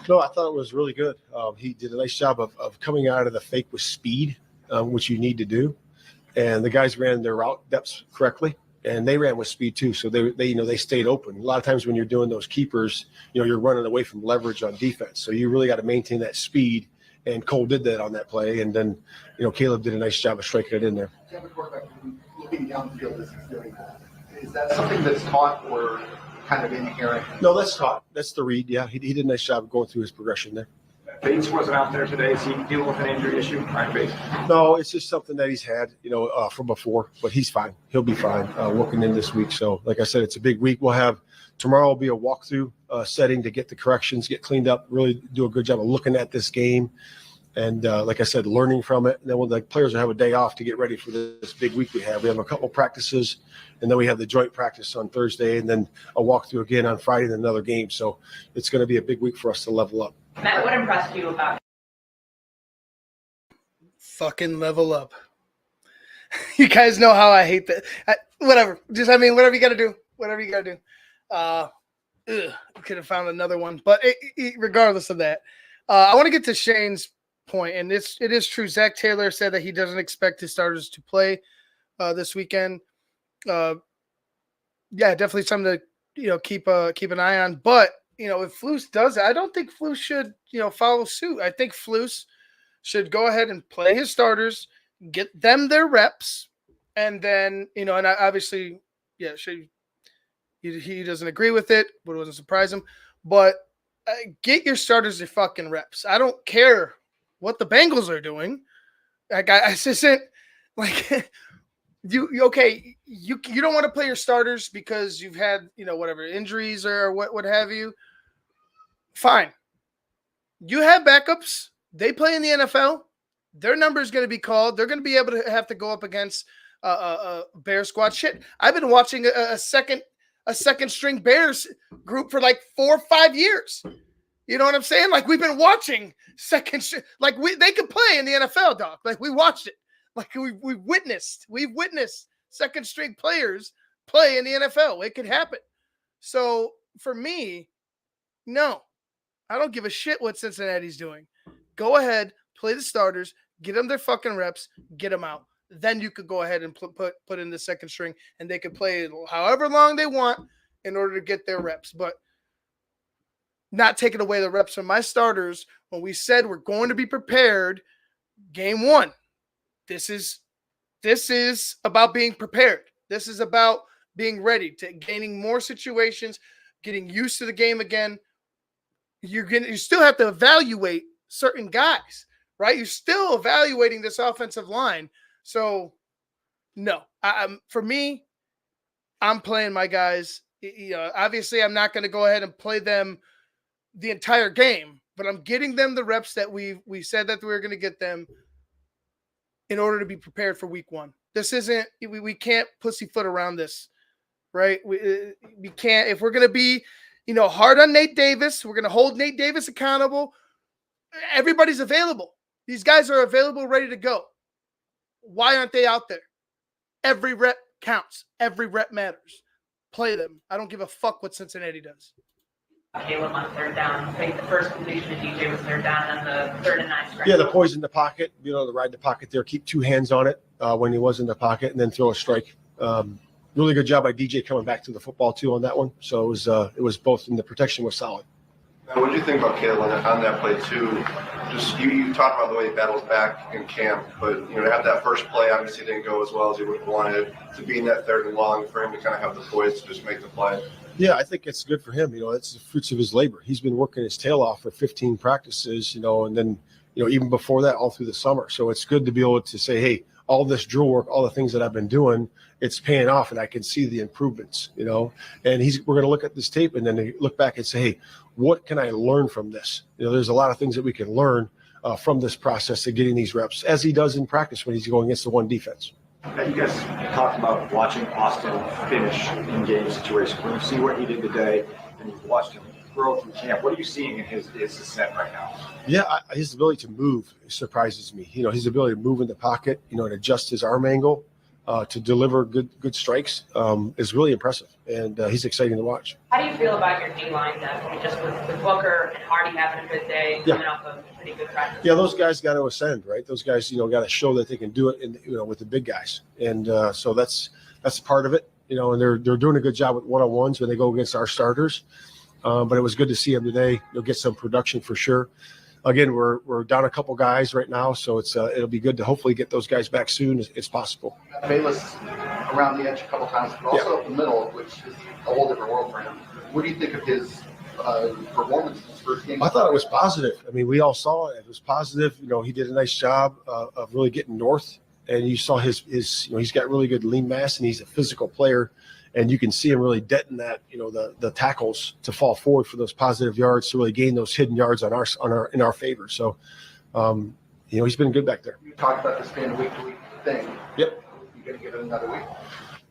C: No, I thought it was really good. He did a nice job of coming out of the fake with speed, which you need to do. And the guys ran their route depths correctly. And they ran with speed too, so they stayed open. A lot of times when you're doing those keepers, you're running away from leverage on defense. So you really got to maintain that speed. And Cole did that on that play, and then Caleb did a nice job of striking it in there.
E: You have a quarterback looking downfield as he's doing that. Is that something that's taught or kind of inherent?
C: No, that's taught. That's the read. Yeah, he did a nice job of going through his progression there.
D: Bates wasn't out there today. Is he dealing with an injury issue? Ryan Bates?
C: No, it's just something that he's had, from before. But he's fine. He'll be fine working in this week. So, like I said, it's a big week. We'll have tomorrow will be a walkthrough setting to get the corrections, get cleaned up, really do a good job of looking at this game. And like I said, learning from it. And then the players will have a day off to get ready for this big week we have. We have a couple practices, and then we have the joint practice on Thursday, and then a walkthrough again on Friday, and another game. So it's going to be a big week for us to level up.
F: Matt, what impressed you about
A: Fucking level up. You guys know how I hate that. Whatever. Whatever you got to do. Whatever you got to do. Could have found another one. But regardless of that, I want to get to Shane's point, and it is true. Zach Taylor said that he doesn't expect his starters to play this weekend. Yeah, definitely something to keep an eye on. But if Flus does it, I don't think Flus should follow suit. I think Flus should go ahead and play his starters, get them their reps, and then and obviously, yeah, he doesn't agree with it, but it doesn't surprise him. But get your starters their fucking reps. I don't care what the Bengals are doing. Like I isn't like you don't want to play your starters because you've had whatever injuries or what have you. Fine. You have backups. They play in the NFL. Their number is going to be called. They're going to be able to have to go up against a Bear squad. Shit, I've been watching a second string Bears group for like 4 or 5 years. You know what I'm saying? Like we've been watching they could play in the NFL, doc. Like we watched it. Like we've witnessed second string players play in the NFL. It could happen. So for me, no, I don't give a shit what Cincinnati's doing. Go ahead, play the starters, get them their fucking reps, get them out. Then you could go ahead and put in the second string, and they could play however long they want in order to get their reps. But not taking away the reps from my starters when we said we're going to be prepared game one. This is about being prepared. This is about being ready to gaining more situations, getting used to the game again. You still have to evaluate certain guys, right? You're still evaluating this offensive line. So no, for me, I'm playing my guys. Obviously I'm not going to go ahead and play them the entire game, but I'm getting them the reps that we said that we were going to get them in order to be prepared for week one. This isn't, we can't pussyfoot around this, right? We can't, if we're going to be, hard on Nate Davis, we're going to hold Nate Davis accountable. Everybody's available. These guys are available, ready to go. Why aren't they out there? Every rep counts. Every rep matters. Play them. I don't give a fuck what Cincinnati does.
F: Caleb on third down. I think the first completion of DJ was third down, and the 3rd and 9 strike.
C: Yeah, the poise in the pocket, the ride the pocket there, keep 2 hands on it when he was in the pocket, and then throw a strike. Really good job by DJ coming back to the football too on that one. So it was both, and the protection was solid.
G: Now, what do you think about Caleb on that play too? Just you talked about the way he battles back in camp, but to have that first play obviously didn't go as well as he would have wanted. To be in that 3rd and long for him to kind of have the poise to just make the play. Yeah, I think it's good for him. It's the fruits of his labor. He's been working his tail off for 15 practices, and then even before that, all through the summer. So it's good to be able to say, hey, all this drill work, all the things that I've been doing, it's paying off, and I can see the improvements, And we're going to look at this tape and then look back and say, hey, what can I learn from this? There's a lot of things that we can learn from this process of getting these reps, as he does in practice when he's going against the one defense.
D: You guys talked about watching Austin finish in game situations. When you see what he did today, and you've watched him grow through camp, what are you seeing in his ascent right now? Yeah, his ability to move surprises me. His ability to move in the pocket, and adjust his arm angle to deliver good strikes is really impressive, and he's exciting to watch.
F: How do you feel about your D-line depth? Just with Booker and Hardy having a good day, coming off a pretty good practice?
C: Yeah, those guys got to ascend, right? Those guys, got to show that they can do it, with the big guys, and so that's part of it. And they're doing a good job with one-on-ones when they go against our starters. But it was good to see him today. You'll get some production for sure. Again, we're down a couple guys right now, so it'll be good to hopefully get those guys back soon as possible.
E: Bayless around the edge a couple times, but also up the middle, which is a whole different world for him. What do you think of his performance in his first game?
C: I thought it was positive. I mean, we all saw it. It was positive. He did a nice job of really getting north, and you saw his he's got really good lean mass, and he's a physical player. And you can see him really denting that, the tackles to fall forward for those positive yards to really gain those hidden yards in our favor. So, he's been good back there.
E: You talked about this being a week-to-week thing.
C: Yep.
E: You going to give it another week?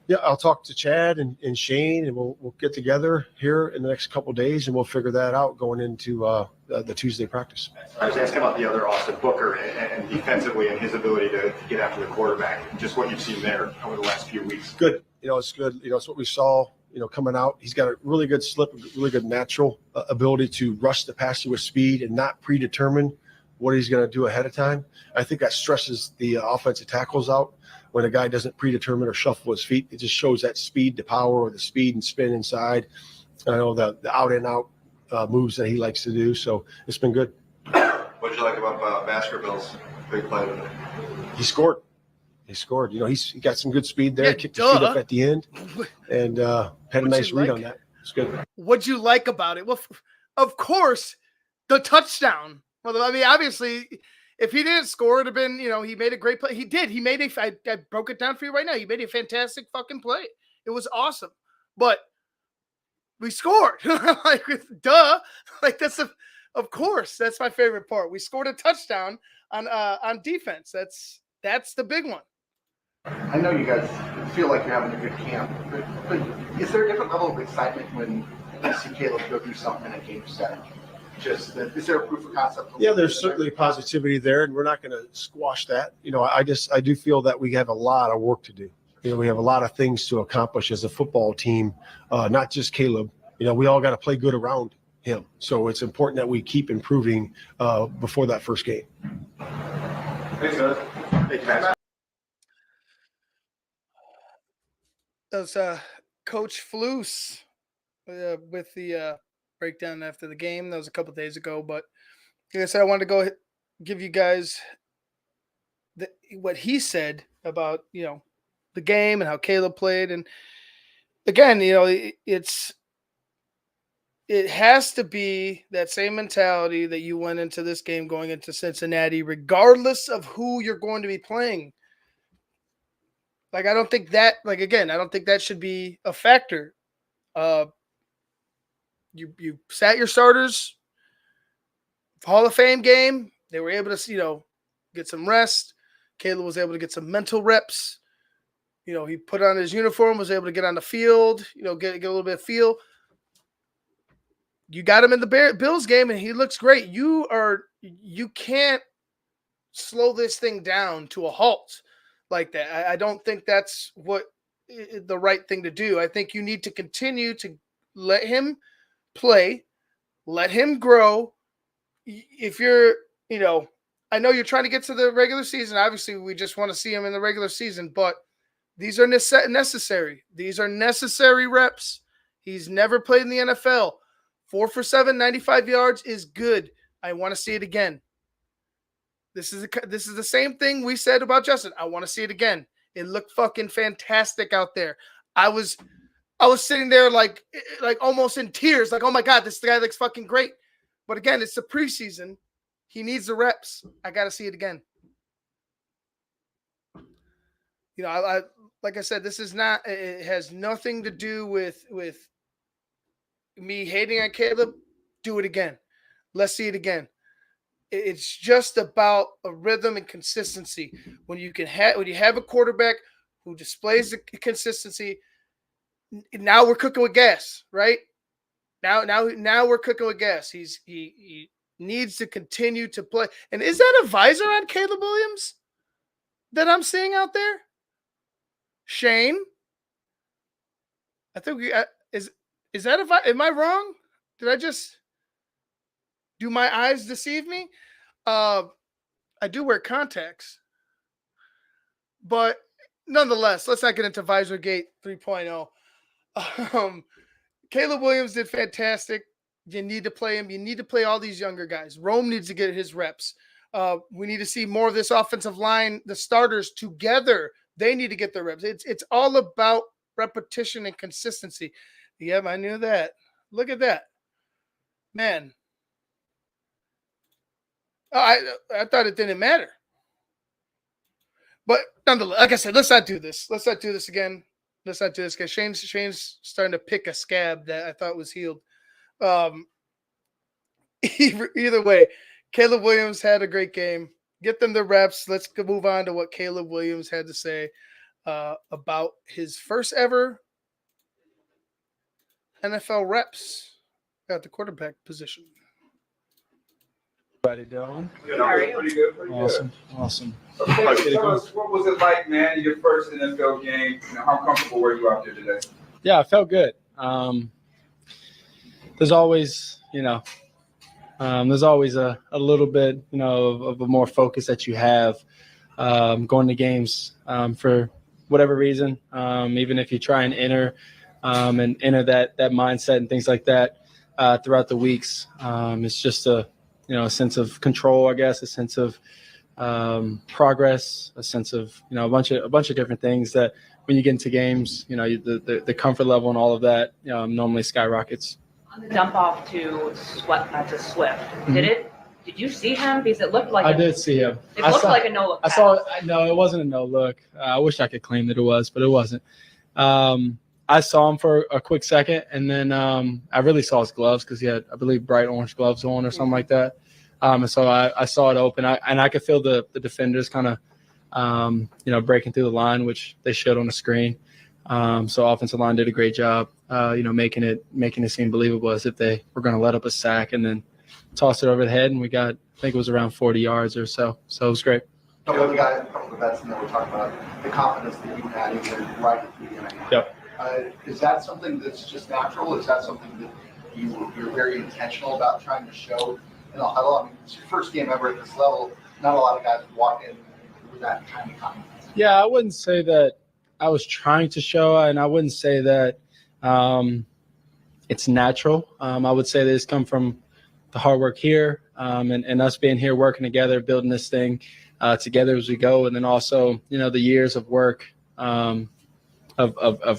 C: Yeah, I'll talk to Chad and Shane, and we'll get together here in the next couple of days, and we'll figure that out going into the Tuesday practice.
D: I was asking about the other Austin, Booker, and defensively and his ability to get after the quarterback, and just what you've seen there over the last few weeks.
C: Good. It's good. It's what we saw, coming out. He's got a really good slip, really good natural ability to rush the passer with speed and not predetermine what he's going to do ahead of time. I think that stresses the offensive tackles out when a guy doesn't predetermine or shuffle his feet. It just shows that speed to power or the speed and spin inside. I know the out and out moves that he likes to do. So it's been good.
G: What did you like about Baskerville's big play today?
C: He scored. He got some good speed there. Kicked his feet up at the end, and had a nice read on that. It's good.
A: What'd you like about it? Well, of course, the touchdown. Well, I mean, obviously, if he didn't score, it'd have been, he made a great play. He did. He made I broke it down for you right now. He made a fantastic fucking play. It was awesome. But we scored. Like, duh. Like, of course, that's my favorite part. We scored a touchdown on defense. That's the big one.
E: I know you guys feel like you're having a good camp, but is there a different level of excitement when you see Caleb go through something in a game setting? Is there a proof of concept?
C: Yeah, there's certainly positivity there, and we're not going to squash that. I do feel that we have a lot of work to do. We have a lot of things to accomplish as a football team, not just Caleb, we all got to play good around him. So it's important that we keep improving before that first game.
D: Thanks, guys. Thank you, guys.
A: That was Coach Flus with the breakdown after the game. That was a couple days ago, but like I said, I wanted to go give you guys what he said about the game and how Caleb played. And again, it has to be that same mentality that you went into this game going into Cincinnati, regardless of who you're going to be playing. Like, I don't think that should be a factor. You sat your starters, Hall of Fame game. They were able to, get some rest. Caleb was able to get some mental reps. He put on his uniform, was able to get on the field, get a little bit of feel. You got him in the Bills game, and he looks great. You can't slow this thing down to a halt like that. I don't think that's what the right thing to do. I think you need to continue to let him play, let him grow. If you're, I know you're trying to get to the regular season. Obviously, we just want to see him in the regular season, but these are necessary. These are necessary reps. He's never played in the NFL. 4 for 7, 95 yards is good. I want to see it again. This is the same thing we said about Justin. I want to see it again. It looked fucking fantastic out there. I was sitting there like almost in tears, like, oh my God, this guy looks fucking great. But again, it's the preseason. He needs the reps. I got to see it again. I like I said, this is not. It has nothing to do with me hating on Caleb. Do it again. Let's see it again. It's just about a rhythm and consistency. When you have a quarterback who displays the consistency, now we're cooking with gas, right? Now we're cooking with gas. He needs to continue to play. And is that a visor on Caleb Williams that I'm seeing out there? Shane, I think is that am I wrong? Did I just do my eyes deceive me? I do wear contacts, but nonetheless, let's not get into Visorgate 3.0. Caleb Williams did fantastic. You need to play him. You need to play all these younger guys. Rome needs to get his reps. We need to see more of this offensive line, the starters together. They need to get their reps. It's all about repetition and consistency. Yep, I knew that. Look at that. Man. I thought it didn't matter. But nonetheless, like I said, let's not do this. Let's not do this again. Let's not do this because Shane's starting to pick a scab that I thought was healed. Either way, Caleb Williams had a great game. Get them the reps. Let's move on to what Caleb Williams had to say about his first ever NFL reps at the quarterback position.
H: Everybody doing?
D: Good. How are you? Pretty good.
H: Awesome.
I: Tell us, what was it like, man, your first NFL game? How comfortable were you out there today?
H: Yeah, I felt good. There's always, there's always a little bit, of a more focus that you have going to games for whatever reason. Even if you try and enter that mindset and things like that throughout the weeks, it's just a sense of control, I guess, a sense of progress, a sense of a bunch of different things that when you get into games, the comfort level and all of that normally skyrockets.
F: On the dump off to Swift,
H: Mm-hmm.
F: Did you see him? Because it looked like
H: I did see him.
F: It looked like a no look.
H: No, it wasn't a no look. I wish I could claim that it was, but it wasn't. I saw him for a quick second, and then I really saw his gloves because he had, I believe, bright orange gloves on or something like that. And so I saw it open, and I could feel the defenders kind of, breaking through the line, which they showed on the screen. So offensive line did a great job, making it seem believable as if they were going to let up a sack and then toss it over the head, and we got, I think it was around 40 yards or so. So it was great.
E: A couple of vets, we're talking about the confidence that you had even right at the beginning.
H: Yep.
E: Is that something that's just natural? Is that something that you're very intentional about trying to show in a huddle? I mean, it's your first game ever at this level. Not a lot of guys walk in with that kind of confidence.
H: Yeah, I wouldn't say that I was trying to show, and I wouldn't say that it's natural. I would say that it's come from the hard work here and us being here, working together, building this thing together as we go, and then also, the years of work of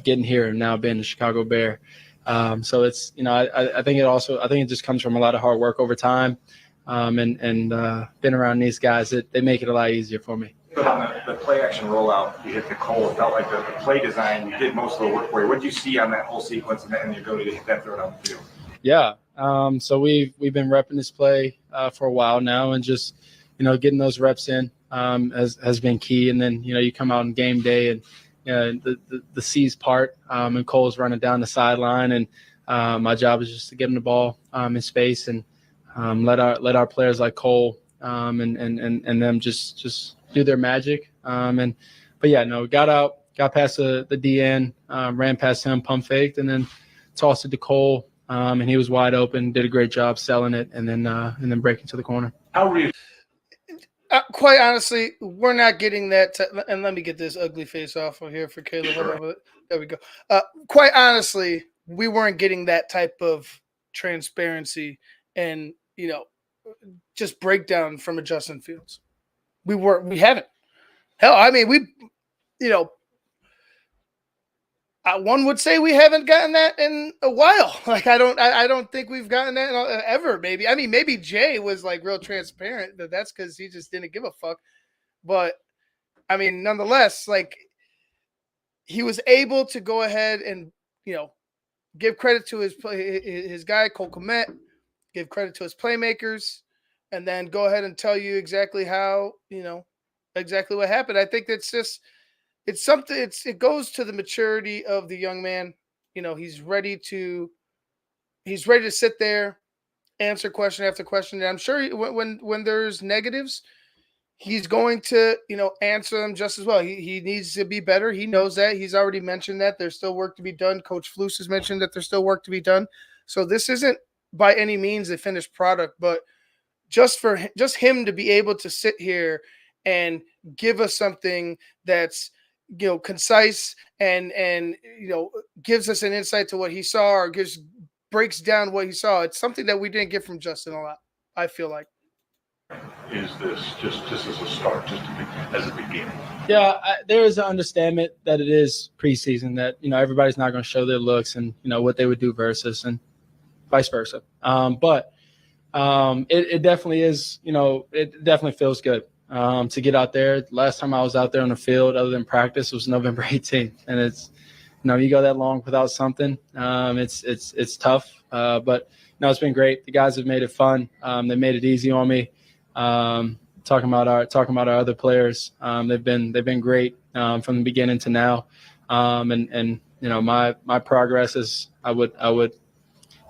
H: getting here and now being a Chicago Bear. So it's, I think it just comes from a lot of hard work over time, and been around these guys. They make it a lot easier for me.
D: But on the play action rollout, you hit the Cole. It felt like the play design, you did most of the work for you. What did you see on that whole sequence and the ability to hit that throw down the field?
H: Yeah. So we've been repping this play for a while now, and just, getting those reps in has been key. And then, you come out on game day and the C's part, and Cole's running down the sideline, and my job is just to get him the ball in space and let our players like Cole and them just do their magic. But yeah, no, got past the DN, ran past him, pump faked, and then tossed it to Cole, and he was wide open, did a great job selling it, and then breaking to the corner.
B: How were you?
A: Quite honestly, we're not getting that. And let me get this ugly face off of here for Caleb. Sure. There we go. Quite honestly, we weren't getting that type of transparency and, just breakdown from a Justin Fields. We haven't. Hell, I mean, one would say we haven't gotten that in a while. Like, I don't think we've gotten that ever. Maybe. I mean, maybe Jay was like real transparent, but that's because he just didn't give a fuck. But I mean, nonetheless, like, he was able to go ahead and, give credit to his guy, Cole Kmet, give credit to his playmakers, and then go ahead and tell you exactly how, exactly what happened. I think that's just, it's something. It goes to the maturity of the young man. He's ready to sit there, answer question after question. And I'm sure when there's negatives, he's going to answer them just as well. He needs to be better. He knows that. He's already mentioned that there's still work to be done. Coach Flus has mentioned that there's still work to be done. So this isn't by any means a finished product, but just him to be able to sit here and give us something that's concise and gives us an insight to what he saw, or breaks down what he saw. It's something that we didn't get from Justin a lot, I feel like.
B: Is this just as a start, as a beginning?
H: Yeah, there is an understanding that it is preseason, that everybody's not going to show their looks and what they would do versus, and vice versa. But it definitely is. It definitely feels good to get out there. Last time I was out there on the field, other than practice, was November 18th, and it's you go that long without something. It's tough, but it's been great. The guys have made it fun. They made it easy on me. Talking about our other players, they've been great from the beginning to now, and my progress is, I would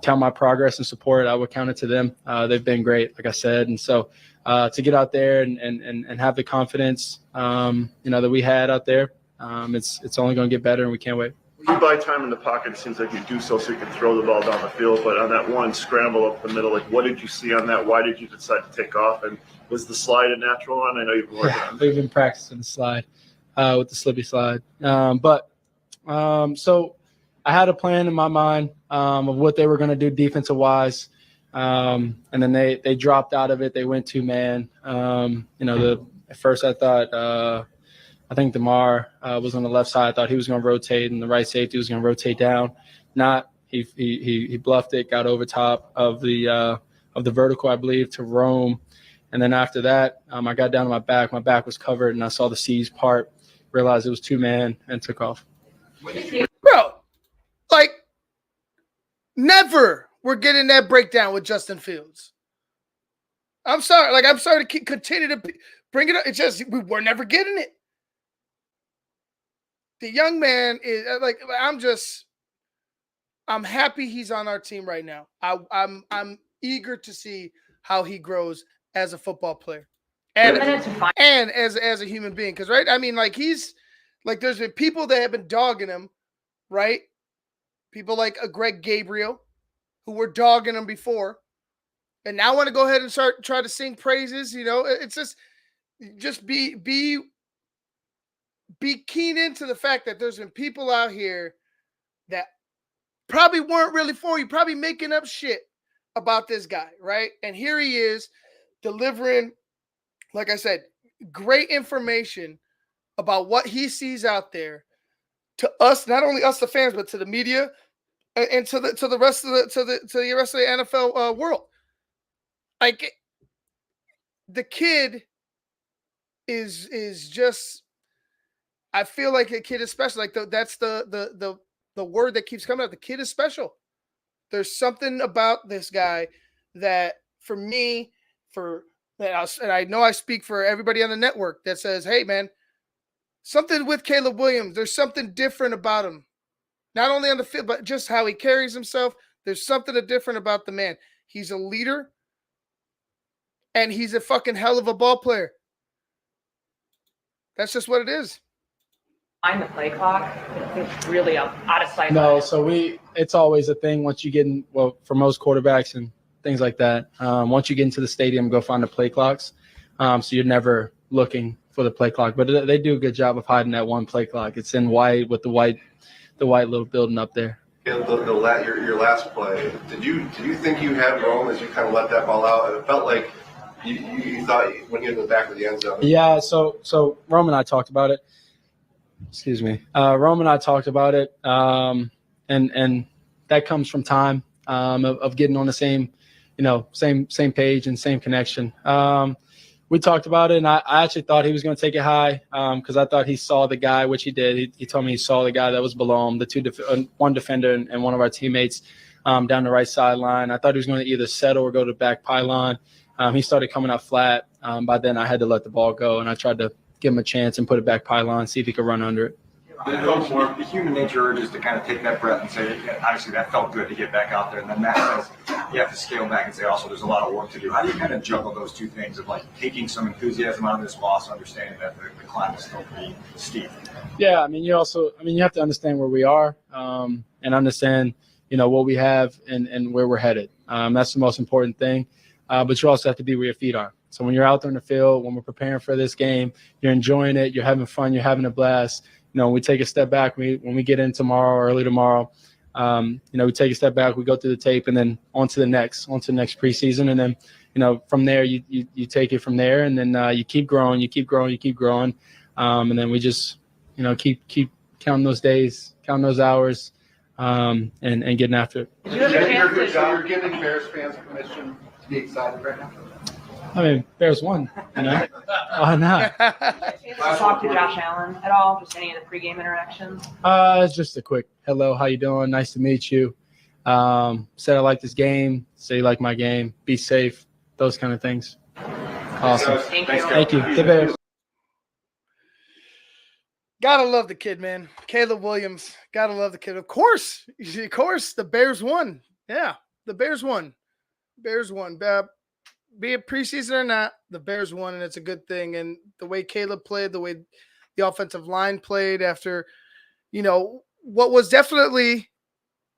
H: count my progress and support. I would count it to them. They've been great, like I said, and so to get out there and have the confidence that we had out there, it's only going to get better, and we can't wait.
J: You buy time in the pocket, it seems like you do so you can throw the ball down the field. But on that one scramble up the middle, like, what did you see on that? Why did you decide to take off? And was the slide a natural one? I know you've been working on it.
H: We've been practicing the slide with the slippy slide. So I had a plan in my mind of what they were going to do defensive-wise. And then they dropped out of it. They went two-man. At first I thought I think DeMar was on the left side. I thought he was going to rotate, and the right safety was going to rotate down. Not. He bluffed it, got over top of the vertical, I believe, to roam. And then after that, I got down to my back. My back was covered, and I saw the C's part, realized it was two-man, and took off.
A: Bro, like, never we're getting that breakdown with Justin Fields. I'm sorry. Like, I'm sorry to continue to bring it up. It's just we're never getting it. The young man is like, I'm happy he's on our team right now. I'm eager to see how he grows as a football player and as a human being. Because, right, I mean, like, he's like, there's been people that have been dogging him right? People like a Greg Gabriel, who were dogging him before, and now want to go ahead and try to sing praises. It's just be keen into the fact that there's been people out here that probably weren't really for you, probably making up shit about this guy, right? And here he is delivering, like I said, great information about what he sees out there to us, not only us the fans, but to the media and to the rest of the rest of the NFL world. Like, the kid is just, I feel like a kid is special. Like, that's the word that keeps coming out. The kid is special. There's something about this guy that, for me, and I know I speak for everybody on the network that says, hey, man, something with Caleb Williams. There's something different about him. Not only on the field, but just how he carries himself. There's something different about the man. He's a leader, and he's a fucking hell of a ball player. That's just what it is.
F: Behind the play clock, it's really out of sight.
H: No, so it's always a thing once you get in, well, for most quarterbacks and things like that, once you get into the stadium, go find the play clocks. So you're never looking for the play clock, but they do a good job of hiding that one play clock. It's in white with the white little building up there.
G: Your last play, did you think you had Rome as you kind of let that ball out? It felt like you thought when you were in the back of the end zone.
H: Yeah, so Rome and I talked about it. Excuse me. Rome and I talked about it, and that comes from time of getting on the same page and same connection. We talked about it, and I actually thought he was going to take it high because I thought he saw the guy, which he did. He told me he saw the guy that was below him, one defender and one of our teammates down the right sideline. I thought he was going to either settle or go to the back pylon. He started coming up flat. By then, I had to let the ball go, and I tried to give him a chance and put it back pylon, see if he could run under it.
D: The human nature urges to kind of take that breath and say, obviously that felt good to get back out there. And then Matt says, you have to scale back and say, also, there's a lot of work to do. How do you kind of juggle those two things of like taking some enthusiasm out of this loss, understanding that the climb is still pretty steep?
H: Yeah, I mean, you have to understand where we are and understand, what we have and where we're headed. That's the most important thing. But you also have to be where your feet are. So when you're out there in the field, when we're preparing for this game, you're enjoying it, you're having fun, you're having a blast. When we take a step back, when we get in tomorrow or early tomorrow, we take a step back, we go through the tape, and then on to the next preseason. And then, from there, you take it from there, and then you keep growing. And then we just, keep counting those days, counting those hours, and getting after it.
E: You're giving Bears fans permission to be excited right now?
H: I mean, Bears won, Why not?
F: Talk to Josh Allen at all? Just any of the pregame interactions?
H: It's just a quick hello, how you doing? Nice to meet you. Said I like this game. Say you like my game. Be safe. Those kind of things. Awesome. Thank you. The Bears.
A: Gotta love the kid, man. Caleb Williams. Gotta love the kid. Of course, the Bears won. Yeah, the Bears won. Be it preseason or not, the Bears won, and it's a good thing. And the way Caleb played, the way the offensive line played after, what was definitely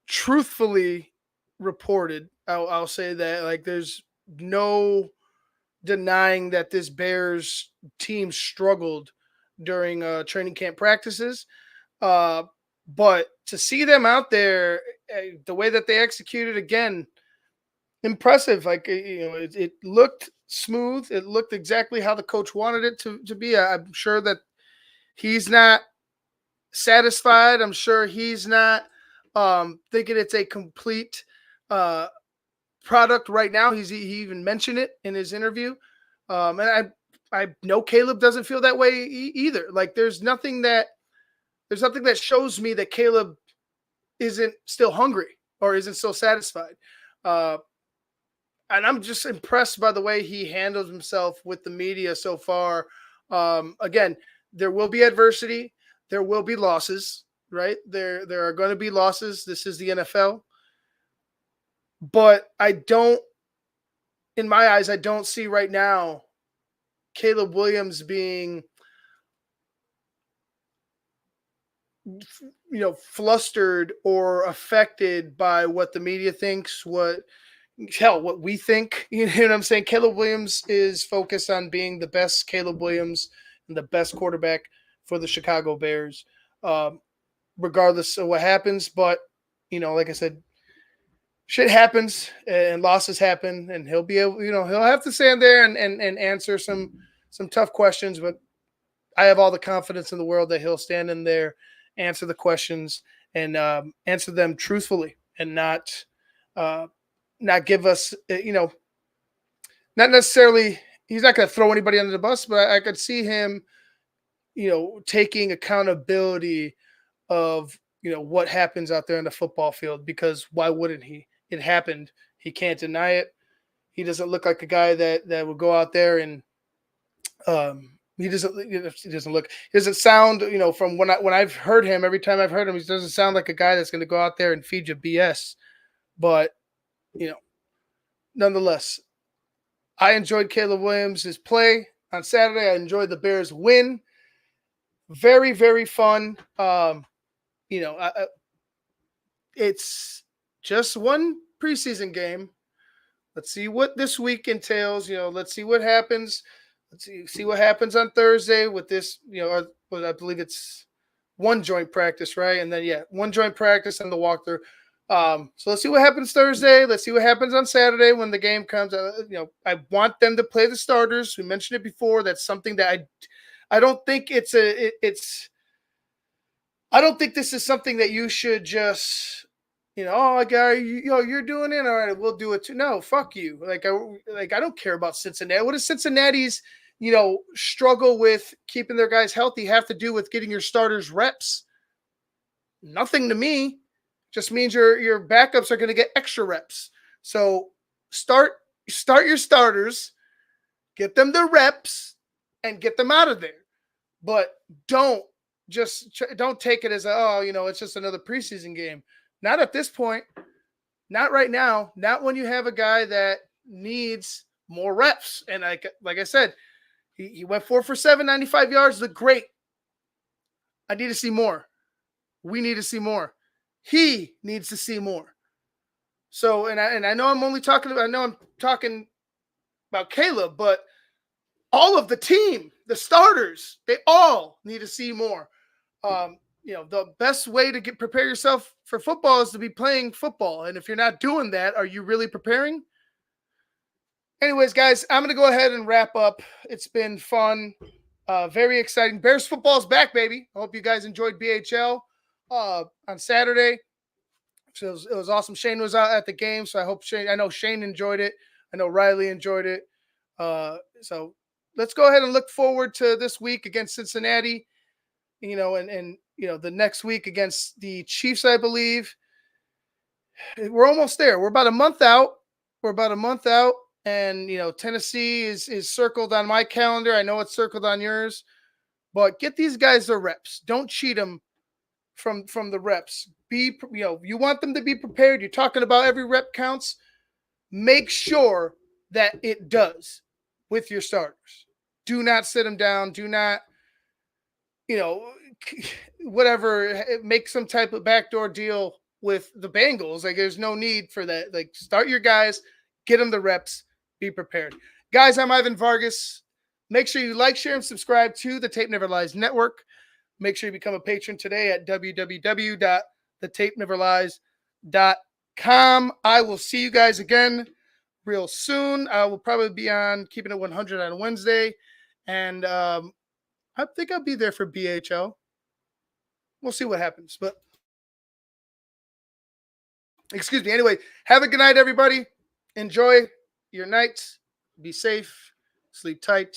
A: truthfully reported, I'll say that, like, there's no denying that this Bears team struggled during training camp practices. But to see them out there, the way that they executed, again, impressive. Like, it looked smooth. It looked exactly how the coach wanted it to be. I'm sure that he's not satisfied. I'm sure he's not thinking it's a complete product right now. He even mentioned it in his interview. And I know Caleb doesn't feel that way either. Like, there's nothing that shows me that Caleb isn't still hungry or isn't still satisfied. And I'm just impressed by the way he handles himself with the media so far. Again, there will be adversity. There will be losses, right? There are going to be losses. This is the NFL. But in my eyes, I don't see right now Caleb Williams being flustered or affected by what the media thinks, what we think. You know what I'm saying? Caleb Williams is focused on being the best Caleb Williams and the best quarterback for the Chicago Bears, regardless of what happens. But, like I said, shit happens and losses happen, and he'll be able, he'll have to stand there and answer some tough questions. But I have all the confidence in the world that he'll stand in there, answer the questions, and answer them truthfully, and not give us, not necessarily. He's not going to throw anybody under the bus, but I could see him, taking accountability of what happens out there in the football field, because why wouldn't he? It happened. He can't deny it. He doesn't look like a guy that would go out there and he doesn't sound, from when I've heard him, every time I've heard him, he doesn't sound like a guy that's going to go out there and feed you BS. But, nonetheless, I enjoyed Caleb Williams' play on Saturday. I enjoyed the Bears win. Very, very fun. It's just one preseason game. Let's see what this week entails. Let's see what happens. Let's see what happens on Thursday with this. I believe it's one joint practice, right? And then one joint practice and the walkthrough. So let's see what happens Thursday. Let's see what happens on Saturday when the game comes. I want them to play the starters. We mentioned it before. That's something that I don't think I don't think this is something that you should just, oh, guy, you're doing it. All right, we'll do it too. No, fuck you. I don't care about Cincinnati. What does Cincinnati's, struggle with keeping their guys healthy have to do with getting your starters reps? Nothing to me. Just means your backups are going to get extra reps. So start your starters, get them the reps, and get them out of there. But don't take it as it's just another preseason game. Not at this point. Not right now. Not when you have a guy that needs more reps. And like I said, he went 4 for 7, 95 yards. Look great. I need to see more. We need to see more. He needs to see more. So, and I know I'm talking about Caleb, but all of the team, the starters, they all need to see more. The best way to prepare yourself for football is to be playing football. And if you're not doing that, are you really preparing? Anyways, guys, I'm going to go ahead and wrap up. It's been fun. Very exciting. Bears football's back, baby. I hope you guys enjoyed BHL on Saturday. So it was awesome. Shane was out at the game, so I know Shane enjoyed it. I know Riley enjoyed it. So let's go ahead and look forward to this week against Cincinnati, and the next week against the Chiefs, I believe. We're almost there. We're about a month out. And, Tennessee is circled on my calendar. I know it's circled on yours. But get these guys their reps. Don't cheat them from the reps. You want them to be prepared. You're talking about every rep counts. Make sure that it does with your starters. Do not sit them down. Do not, whatever, make some type of backdoor deal with the Bengals. There's no need for that. Start your guys, get them the reps, be prepared. Guys, I'm Ivan Vargas. Make sure you like, share, and subscribe to the Tape Never Lies Network. Make sure you become a patron today at www.thetapeneverlies.com. I will see you guys again real soon. I will probably be on Keeping It 100 on Wednesday. And I think I'll be there for BHL. We'll see what happens. But, excuse me. Anyway, have a good night, everybody. Enjoy your nights. Be safe. Sleep tight.